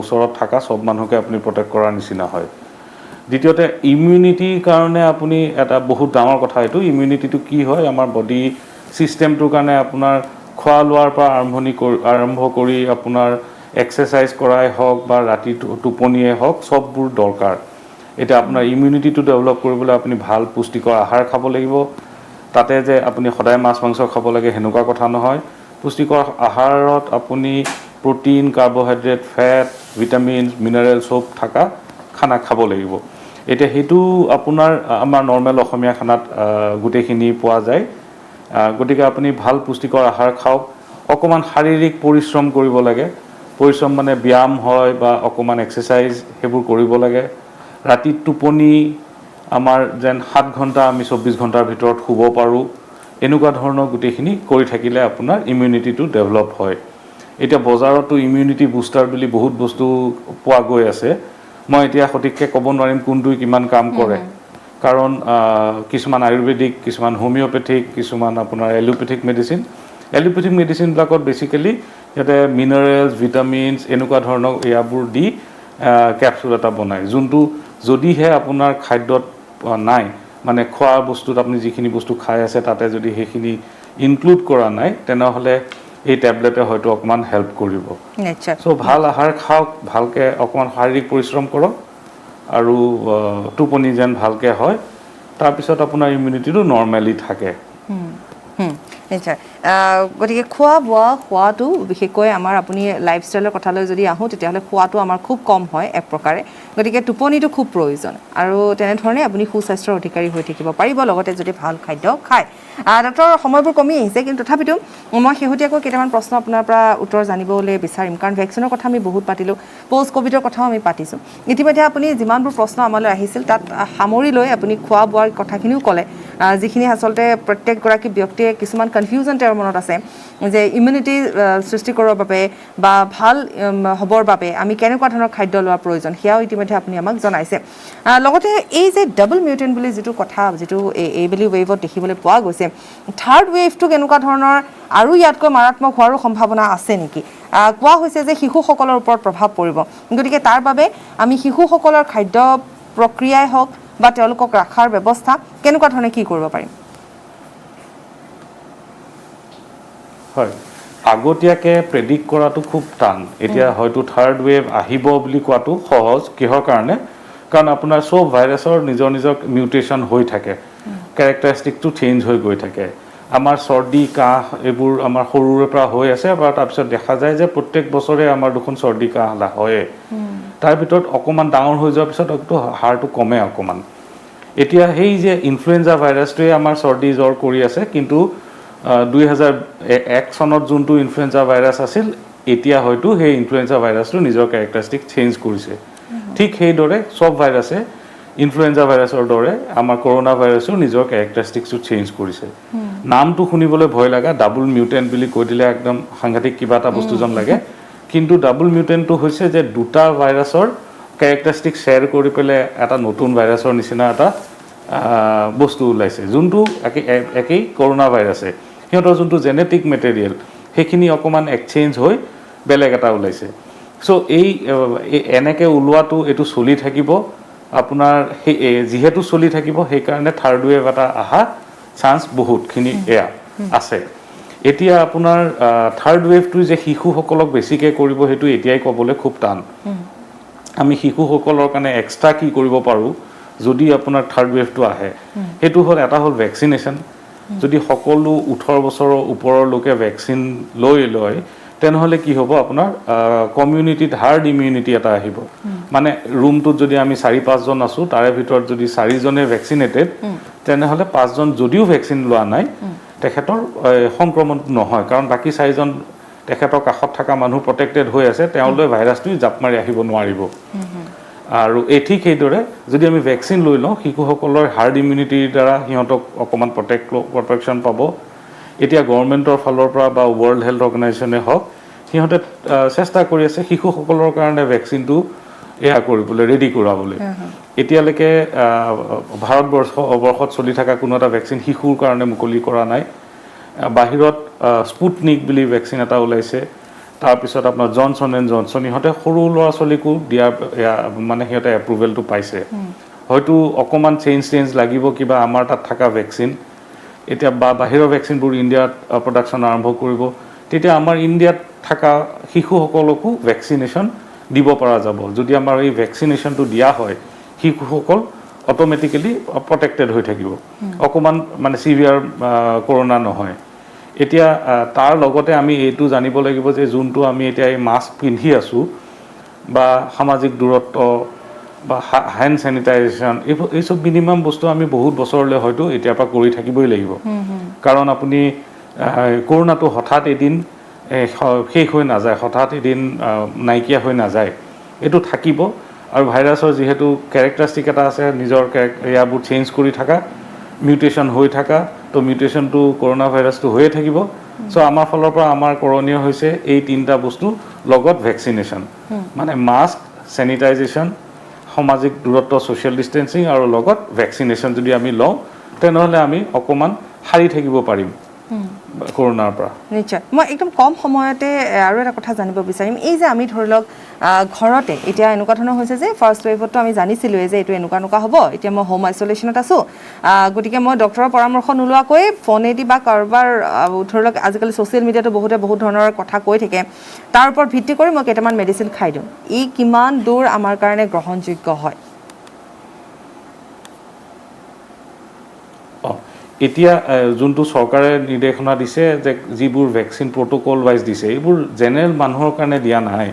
ওচৰত থকা চব মানুহকে আপুনি প্ৰটেক্ট কৰাৰ নিচিনা হয় দ্বিতীয়তে ইমিউনিটিৰ কাৰণে আপুনি এটা বহুত ডাঙৰ কথা এইটো ইমিউনিটিটো কি হয় আমাৰ বডি ছিষ্টেমটোৰ কাৰণে আপোনাৰ খোৱা লোৱাৰ পৰা আৰম্ভ কৰি আপোনাৰ এক্সাৰচাইজ কৰাই হওক বা ৰাতি টোপনিয়ে হওক চববোৰ দৰকাৰ এতিয়া আপোনাৰ ইমিউনিটিটো ডেভেলপ কৰিবলৈ আপুনি ভাল পুষ্টিকৰ আহাৰ খাব লাগিব তাতে যে আপুনি সদায় মাছ মাংস খাব লাগে সেনেকুৱা কথা নহয় পুষ্টিকৰ আহাৰত আপুনি protein carbohydrate fat vitamins mineral চব থকা খানা খাব লাগিব এতিয়া সেইটো আপোনাৰ আমাৰ নৰ্মেল অসমীয়া খানাত গোটেইখিনি পোৱা যায় গতিকে আপুনি ভাল পুষ্টিকৰ আহাৰ খাওক অকণমান শাৰীৰিক পৰিশ্ৰম কৰিব লাগে পৰিশ্ৰম মানে ব্যায়াম হয় বা অকণমান এক্সাৰচাইজ সেইবোৰ কৰিব লাগে ৰাতি টোপনি আমাৰ যেন 7 ঘণ্টা আমি 24 ঘণ্টাৰ ভিতৰত শুব পাৰোঁ এনেকুৱা ধৰণৰ গোটেইখিনি কৰি থাকিলে আপোনাৰ ইমিউনিটিটো ডেভেলপ হয় এতিয়া বজাৰতো ইমিউনিটি বুষ্টাৰ বুলি বহুত বস্তু পোৱা গৈ আছে মই এতিয়া সঠিককৈ ক'ব নোৱাৰিম কোনটোৱে কিমান কাম কৰে কাৰণ কিছুমান আয়ুৰ্বেদিক কিছুমান হোমিঅ'পেথিক কিছুমান আপোনাৰ এলোপেথিক মেডিচিনবিলাকত বেচিকেলি ইয়াতে মিনাৰেলছ ভিটামিনছ এনেকুৱা ধৰণৰ ইয়াবোৰ দি কেপচুল এটা বনায় যোনটো যদিহে আপোনাৰ খাদ্যত নাই মানে খোৱা বস্তুত আপুনি যিখিনি বস্তু খাই আছে তাতে যদি সেইখিনি ইনক্লুড কৰা নাই তেনেহ'লে এই টেবলেটে হয়তো অকণমান হেল্প কৰিব চ' ভাল আহাৰ খাওক ভালকৈ অকণমান শাৰীৰিক পৰিশ্ৰম কৰক আৰু টোপনি যেন ভালকৈ হয় তাৰপিছত আপোনাৰ ইমিউনিটিটো নৰ্মেলি থাকে নিশ্চয় গতিকে খোৱাটো বিশেষকৈ আমাৰ আপুনি লাইফষ্টাইলৰ কথালৈ যদি আহোঁ তেতিয়াহ'লে খোৱাটো আমাৰ খুব কম হয় এক প্ৰকাৰে গতিকে টোপনিটো খুব প্ৰয়োজন আৰু তেনেধৰণে আপুনি সুস্বাস্থ্যৰ অধিকাৰী হৈ থাকিব পাৰিব লগতে যদি ভাল খাদ্য খায় ডক্টৰ সময়বোৰ কমি আহিছে কিন্তু তথাপিতো মই শেহতীয়াকৈ কেইটামান প্ৰশ্ন আপোনাৰ পৰা উত্তৰ জানিবলৈ বিচাৰিম কাৰণ ভেকচিনৰ কথা আমি বহুত পাতিলোঁ পষ্ট ক'ভিডৰ কথাও আমি পাতিছোঁ ইতিমধ্যে আপুনি যিমানবোৰ প্ৰশ্ন আমালৈ আহিছিল তাত সামৰি লৈ আপুনি খোৱা বোৱাৰ কথাখিনিও ক'লে যিখিনি আচলতে প্ৰত্যেকগৰাকী ব্যক্তিয়ে কিছুমান কনফিউজন তেওঁৰ মনত আছে যে ইমিউনিটি সৃষ্টি কৰাৰ বাবে বা ভাল হ'বৰ বাবে আমি কেনেকুৱা ধৰণৰ খাদ্য লোৱাৰ প্ৰয়োজন সেয়াও ইতিমধ্যে আপুনি আমাক জনাইছে লগতে এই যে ডাবল মিউটেন্ট বুলি যিটো কথা যিটো এইবেলি ৱেভত দেখিবলৈ পোৱা গৈছে থাৰ্ড ৱেভটো কেনেকুৱা ধৰণৰ আৰু ইয়াতকৈ মাৰাত্মক হোৱাৰো সম্ভাৱনা আছে নেকি কোৱা হৈছে যে শিশুসকলৰ ওপৰত প্ৰভাৱ পৰিব গতিকে তাৰ বাবে আমি শিশুসকলৰ খাদ্য প্ৰক্ৰিয়াই হওক বা তেওঁলোকক ৰাখাৰ ব্যৱস্থা কেনেকুৱা ধৰণে কি কৰিব পাৰিম হয় আগতীয়াকৈ প্ৰেডিক্ট কৰাটো খুব টান এতিয়া হয়তো থাৰ্ড ৱেভ আহিব বুলি কোৱাটো সহজ কিহৰ কাৰণে কাৰণ আপোনাৰ সব ভাইৰাছৰ নিজৰ নিজৰ মিউটেশ্যন হৈ থাকে কেৰেক্টাৰিষ্টিকটো চেঞ্জ হৈ গৈ থাকে আমাৰ চৰ্দি কাহ এইবোৰ আমাৰ সৰুৰে পৰা হৈ আছে বা তাৰপিছত দেখা যায় যে প্ৰত্যেক বছৰে আমাৰ দুখন চৰ্দি কাহ হয়ে তাৰ ভিতৰত অকণমান ডাঙৰ হৈ যোৱাৰ পিছত একটু হাৰটো কমে অকণমান এতিয়া সেই যে ইনফ্লুৱেঞ্জা ভাইৰাছটোৱে আমাৰ চৰ্দি জ্বৰ কৰি আছে কিন্তু 2001 চনত যোনটো ইনফ্লুৱেঞ্জা ভাইৰাছ আছিল এতিয়া হয়তো সেই ইনফ্লুৱেঞ্জা ভাইৰাছটো নিজৰ কেৰেক্টাৰিষ্টিক চেঞ্জ কৰিছে ঠিক সেইদৰে সব ভাইৰাছে ইনফ্লুৱেঞ্জা ভাইৰাছৰ দৰে আমাৰ কৰোনা ভাইৰাছৰ নিজৰ কেৰেক্টাৰিষ্টিকটো চেঞ্জ কৰিছে নামটো শুনিবলৈ ভয় লগা ডাবল মিউটেন্ট বুলি কৈ দিলে একদম সাংঘাতিক কিবা এটা বস্তু যেন লাগে কিন্তু ডাবল মিউটেন্টটো হৈছে যে দুটা ভাইৰাছৰ কেৰেক্টাৰিষ্টিক শ্বেয়াৰ কৰি পেলাই এটা নতুন ভাইৰাছৰ নিচিনা এটা বস্তু ওলাইছে যোনটো একেই কৰোনা ভাইৰাছে সিহঁতৰ যোনটো জেনেটিক মেটেৰিয়েল সেইখিনি অকণমান এক্সচেঞ্জ হৈ বেলেগ এটা ওলাইছে চ' এনেকৈ ওলোৱাটো এইটো চলি থাকিব আপোনাৰ সেই যিহেতু চলি থাকিব সেইকাৰণে থাৰ্ড ৱেভ এটা অহা চান্স বহুতখিনি এয়া আছে এতিয়া আপোনাৰ থাৰ্ড ৱেভটো যে শিশুসকলক বেছিকৈ কৰিব সেইটো এতিয়াই ক'বলৈ খুব টান আমি শিশুসকলৰ কাৰণে এক্সট্ৰা কি কৰিব পাৰোঁ যদি আপোনাৰ থাৰ্ড ৱেভটো আহে সেইটো হ'ল এটা হ'ল ভেকচিনেশ্যন যদি সকলো 18 বছৰৰ ওপৰৰ লোকে ভেকচিন লয় তেনেহ'লে কি হ'ব আপোনাৰ কমিউনিটিত হাৰ্ড ইমিউনিটি এটা আহিব মানে ৰুমটোত যদি আমি 4-5 জন আছোঁ তাৰে ভিতৰত যদি 4 জনে ভেকচিনেটেড তেনেহ'লে 5 জন যদিও ভেকচিন লোৱা নাই তেখেতৰ সংক্ৰমণ নহয় কাৰণ বাকী 4 জন তেখেতৰ কাষত থকা মানুহ প্ৰটেক্টেড হৈ আছে তেওঁলৈ ভাইৰাছটো জাপ মাৰি আহিব নোৱাৰিব আৰু ঠিক সেইদৰে যদি আমি ভেকচিন লৈ লওঁ শিশুসকলৰ হাৰ্ড ইমিউনিটিৰ দ্বাৰা সিহঁতক অকণমান প্ৰটেকশ্যন পাব এতিয়া গভৰ্ণমেণ্টৰ ফালৰ পৰা বা ৱৰ্ল্ড হেল্থ অৰ্গেনাইজেশ্যনে হওক সিহঁতে চেষ্টা কৰি আছে শিশুসকলৰ কাৰণে ভেকচিনটো এয়া কৰিবলৈ ৰেডি কৰাবলৈ এতিয়ালৈকে ভাৰতবৰ্ষত চলি থকা কোনো এটা ভেকচিন শিশুৰ কাৰণে মুকলি কৰা নাই বাহিৰত স্পুটনিক বুলি ভেকচিন এটা ওলাইছে তাৰপিছত আপোনাৰ জনছন এণ্ড জনছন ইহঁতে সৰু ল'ৰা ছোৱালীকো দিয়াৰ মানে সিহঁতে এপ্ৰুভেলটো পাইছে হয়তো অকণমান চেঞ্জ লাগিব কিবা আমাৰ তাত থকা ভেকচিন এতিয়া বা বাহিৰৰ ভেকচিনবোৰ ইণ্ডিয়াত প্ৰডাকশ্যন আৰম্ভ কৰিব তেতিয়া আমাৰ ইণ্ডিয়াত থকা শিশুসকলকো ভেকচিনেশ্যন দিব পৰা যাব যদি আমাৰ এই ভেকচিনেশ্যনটো দিয়া হয় শিশুসকল অট'মেটিকেলি প্ৰটেক্টেড হৈ থাকিব অকণমান মানে চিভিয়াৰ কৰোণা নহয় এতিয়া তাৰ লগতে আমি এইটো জানিব লাগিব যে যোনটো আমি এতিয়া এই মাস্ক পিন্ধি আছোঁ বা সামাজিক দূৰত্ব বা হেণ্ড চেনিটাইজেশ্যন এই সব মিনিমাম বস্তু আমি বহুত বছৰলৈ হয়তো এতিয়াৰ পৰা কৰি থাকিবই লাগিব কাৰণ আপুনি কৰোণাটো হঠাৎ এদিন শেষ হৈ নাযায় হঠাৎ এদিন নাইকিয়া হৈ নাযায় এইটো থাকিব আৰু ভাইৰাছৰ যিহেতু কেৰেক্টাৰিষ্টিক এটা আছে নিজৰ ইয়াবোৰ চেঞ্জ কৰি থকা মিউটেশ্যন হৈ থকা তো মিউটেশ্যনটো কৰোণা ভাইৰাছটো হৈয়ে থাকিব চ' আমাৰ ফালৰ পৰা আমাৰ কৰণীয় হৈছে এই 3টা বস্তু লগত ভেকচিনেশ্যন মানে মাস্ক চেনিটাইজেশ্যন সামাজিক দূৰত্ব ছ'চিয়েল ডিষ্টেঞ্চিং আৰু লগত ভেকচিনেশ্যন যদি আমি লওঁ তেনেহ'লে আমি অকণমান সাৰি থাকিব পাৰিম কৰোনাৰ পৰা নিশ্চয় মই একদম কম সময়তে আৰু এটা কথা জানিব বিচাৰিম এই যে আমি ধৰি লওক ঘৰতে এতিয়া এনেকুৱা ধৰণৰ হৈছে যে ফাৰ্ষ্ট ৱেভতো আমি জানিছিলোঁৱে যে এইটো এনেকুৱা হ'ব এতিয়া মই হোম আইচলেশ্যনত আছোঁ গতিকে মই ডক্টৰৰ পৰামৰ্শ নোলোৱাকৈ ফোনেদি বা কাৰোবাৰ ধৰি লওক আজিকালি ছ'চিয়েল মিডিয়াতো বহুতে বহুত ধৰণৰ কথা কৈ থাকে তাৰ ওপৰত ভিত্তি কৰি মই কেইটামান মেডিচিন খাই দিওঁ ই কিমান দূৰ আমাৰ কাৰণে গ্ৰহণযোগ্য হয় এতিয়া যোনটো চৰকাৰে নিৰ্দেশনা দিছে যে যিবোৰ ভেকচিন প্ৰট'কল ৱাইজ দিছে এইবোৰ জেনেৰেল মানুহৰ কাৰণে দিয়া নাই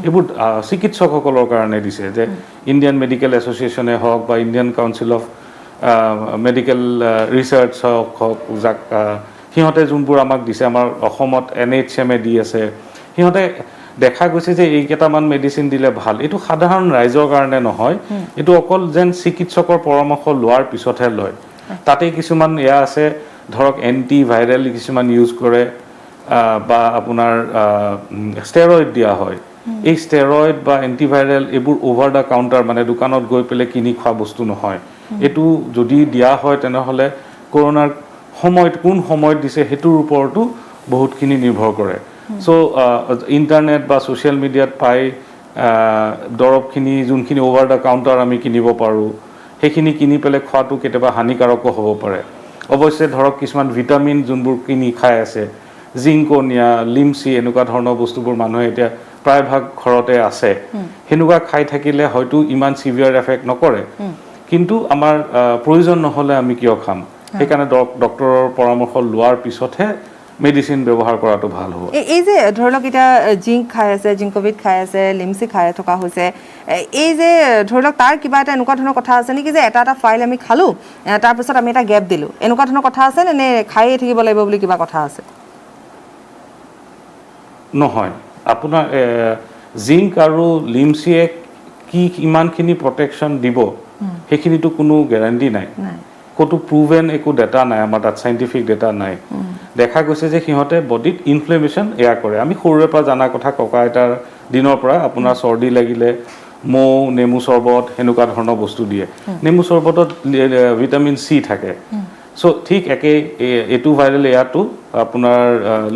এইবোৰ চিকিৎসকসকলৰ কাৰণে দিছে যে ইণ্ডিয়ান মেডিকেল এছ'চিয়েশ্যনে হওক বা Indian council of medical research হওক যাক সিহঁতে যোনবোৰ আমাক দিছে আমাৰ অসমত NHM-এ দি আছে সিহঁতে দেখা গৈছে যে এইকেইটামান মেডিচিন দিলে ভাল এইটো সাধাৰণ ৰাইজৰ কাৰণে নহয় এইটো অকল যেন চিকিৎসকৰ পৰামৰ্শ লোৱাৰ পিছতহে লয় তাতে কিছুমান এয়া আছে ধৰক এণ্টি ভাইৰেল কিছুমান ইউজ কৰে বা আপোনাৰ ষ্টেৰইড দিয়া হয় এই ষ্টেৰইড বা এণ্টিভাইৰেল এইবোৰ অভাৰ দ্য কাউণ্টাৰ মানে দোকানত গৈ পেলাই কিনি খোৱা বস্তু নহয় এইটো যদি দিয়া হয় তেনেহ'লে কৰোনাৰ সময়ত কোন সময়ত দিছে সেইটোৰ ওপৰতো বহুতখিনি নিৰ্ভৰ কৰে চ' ইণ্টাৰনেট বা ছ'চিয়েল মিডিয়াত পাই দৰৱখিনি যোনখিনি অভাৰ দ্য কাউণ্টাৰ আমি কিনিব পাৰোঁ সেইখিনি কিনি পেলাই খোৱাটো কেতিয়াবা হানিকাৰকো হ'ব পাৰে অৱশ্যে ধৰক কিছুমান ভিটামিন যোনবোৰ কিনি খাই আছে জিংকনিয়া লিমচি এনেকুৱা ধৰণৰ বস্তুবোৰ মানুহে এতিয়া প্ৰায়ভাগ ঘৰতে আছে সেনেকুৱা খাই থাকিলে হয়তো ইমান চিভিয়াৰ এফেক্ট নকৰে কিন্তু আমাৰ প্ৰয়োজন নহ'লে আমি কিয় খাম সেইকাৰণে ডক্টৰৰ পৰামৰ্শ লোৱাৰ পিছতহে মেডিচিন ব্যৱহাৰ কৰাটো ভাল হ'ব এই যে ধৰি লওক এতিয়া জিংক খাই আছে জিংকোভিট খাই আছে লিমচি খাই থকা হৈছে এই যে ধৰি লওক তাৰ কিবা এটা এনেকুৱা ধৰণৰ কথা আছে নেকি যে এটা ফাইল আমি খালোঁ তাৰপিছত আমি এটা গেপ দিলোঁ এনেকুৱা ধৰণৰ কথা আছে নে খায়ে থাকিব লাগিব বুলি কিবা কথা আছে নহয় আপোনাৰ জিংক আৰু লিমচিয়ে কি ইমানখিনি প্ৰটেকশ্যন দিব সেইখিনিতো কোনো গেৰাণ্টি নাই ক'তো প্ৰুভেন একো ডেটা নাই আমাৰ তাত চাইণ্টিফিক ডেটা নাই দেখা গৈছে যে সিহঁতে বডিত ইনফ্লেমেশ্যন এয়া কৰে আমি সৰুৰে পৰা জনা কথা ককা আইতাৰ দিনৰ পৰা আপোনাৰ চৰ্দি লাগিলে মৌ নেমু চৰ্বত সেনেকুৱা ধৰণৰ বস্তু দিয়ে নেমু চৰ্বতত ভিটামিন চি থাকে চ' ঠিক একেই এইটো ভাইৰেল এয়াটো আপোনাৰ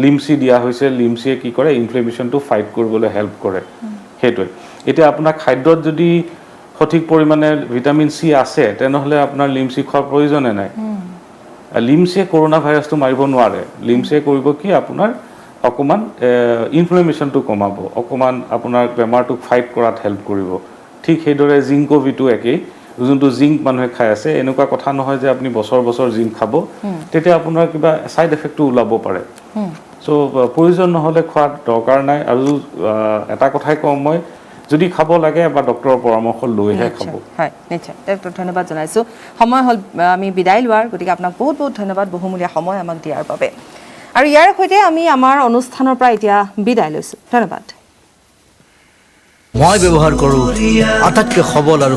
লিমচি দিয়া হৈছে লিমচিয়ে কি কৰে ইনফ্লেমেশ্যনটো ফাইট কৰিবলৈ হেল্প কৰে সেইটোৱে এতিয়া আপোনাৰ খাদ্যত যদি সঠিক পৰিমাণে ভিটামিন চি আছে তেনেহ'লে আপোনাৰ লিমচি খোৱাৰ প্ৰয়োজনে নাই লিমচিয়ে কৰোণা ভাইৰাছটো মাৰিব নোৱাৰে লিমচিয়ে কৰিব কি আপোনাৰ অকণমান ইনফ্লেমেশ্যনটো কমাব অকণমান আপোনাৰ বেমাৰটোক ফাইট কৰাত হেল্প কৰিব ঠিক সেইদৰে জিংকোভিটো একেই যোনটো জিংক মানুহে খাই আছে এনেকুৱা কথা নহয় যে আপুনি বছৰ জিংক খাব তেতিয়া আপোনাৰ কিবা ছাইড এফেক্টটো ওলাব পাৰে চ' প্ৰয়োজন নহ'লে খোৱাৰ দৰকাৰ নাই আৰু এটা কথাই কওঁ মই যদি খাব লাগে বা ডক্টৰৰ পৰামৰ্শ লৈহে খাব হয় নিশ্চয় ধন্যবাদ জনাইছোঁ সময় হ'ল আমি বিদায় লোৱাৰ গতিকে আপোনাক বহুত বহুত ধন্যবাদ বহুমূলীয়া সময় আমাক দিয়াৰ বাবে আৰু ইয়াৰ সৈতে আমি আমাৰ অনুষ্ঠানৰ পৰা এতিয়া বিদায় লৈছোঁ ধন্যবাদ মই ব্যৱহাৰ কৰোঁ আটাইতকৈ সবল আৰু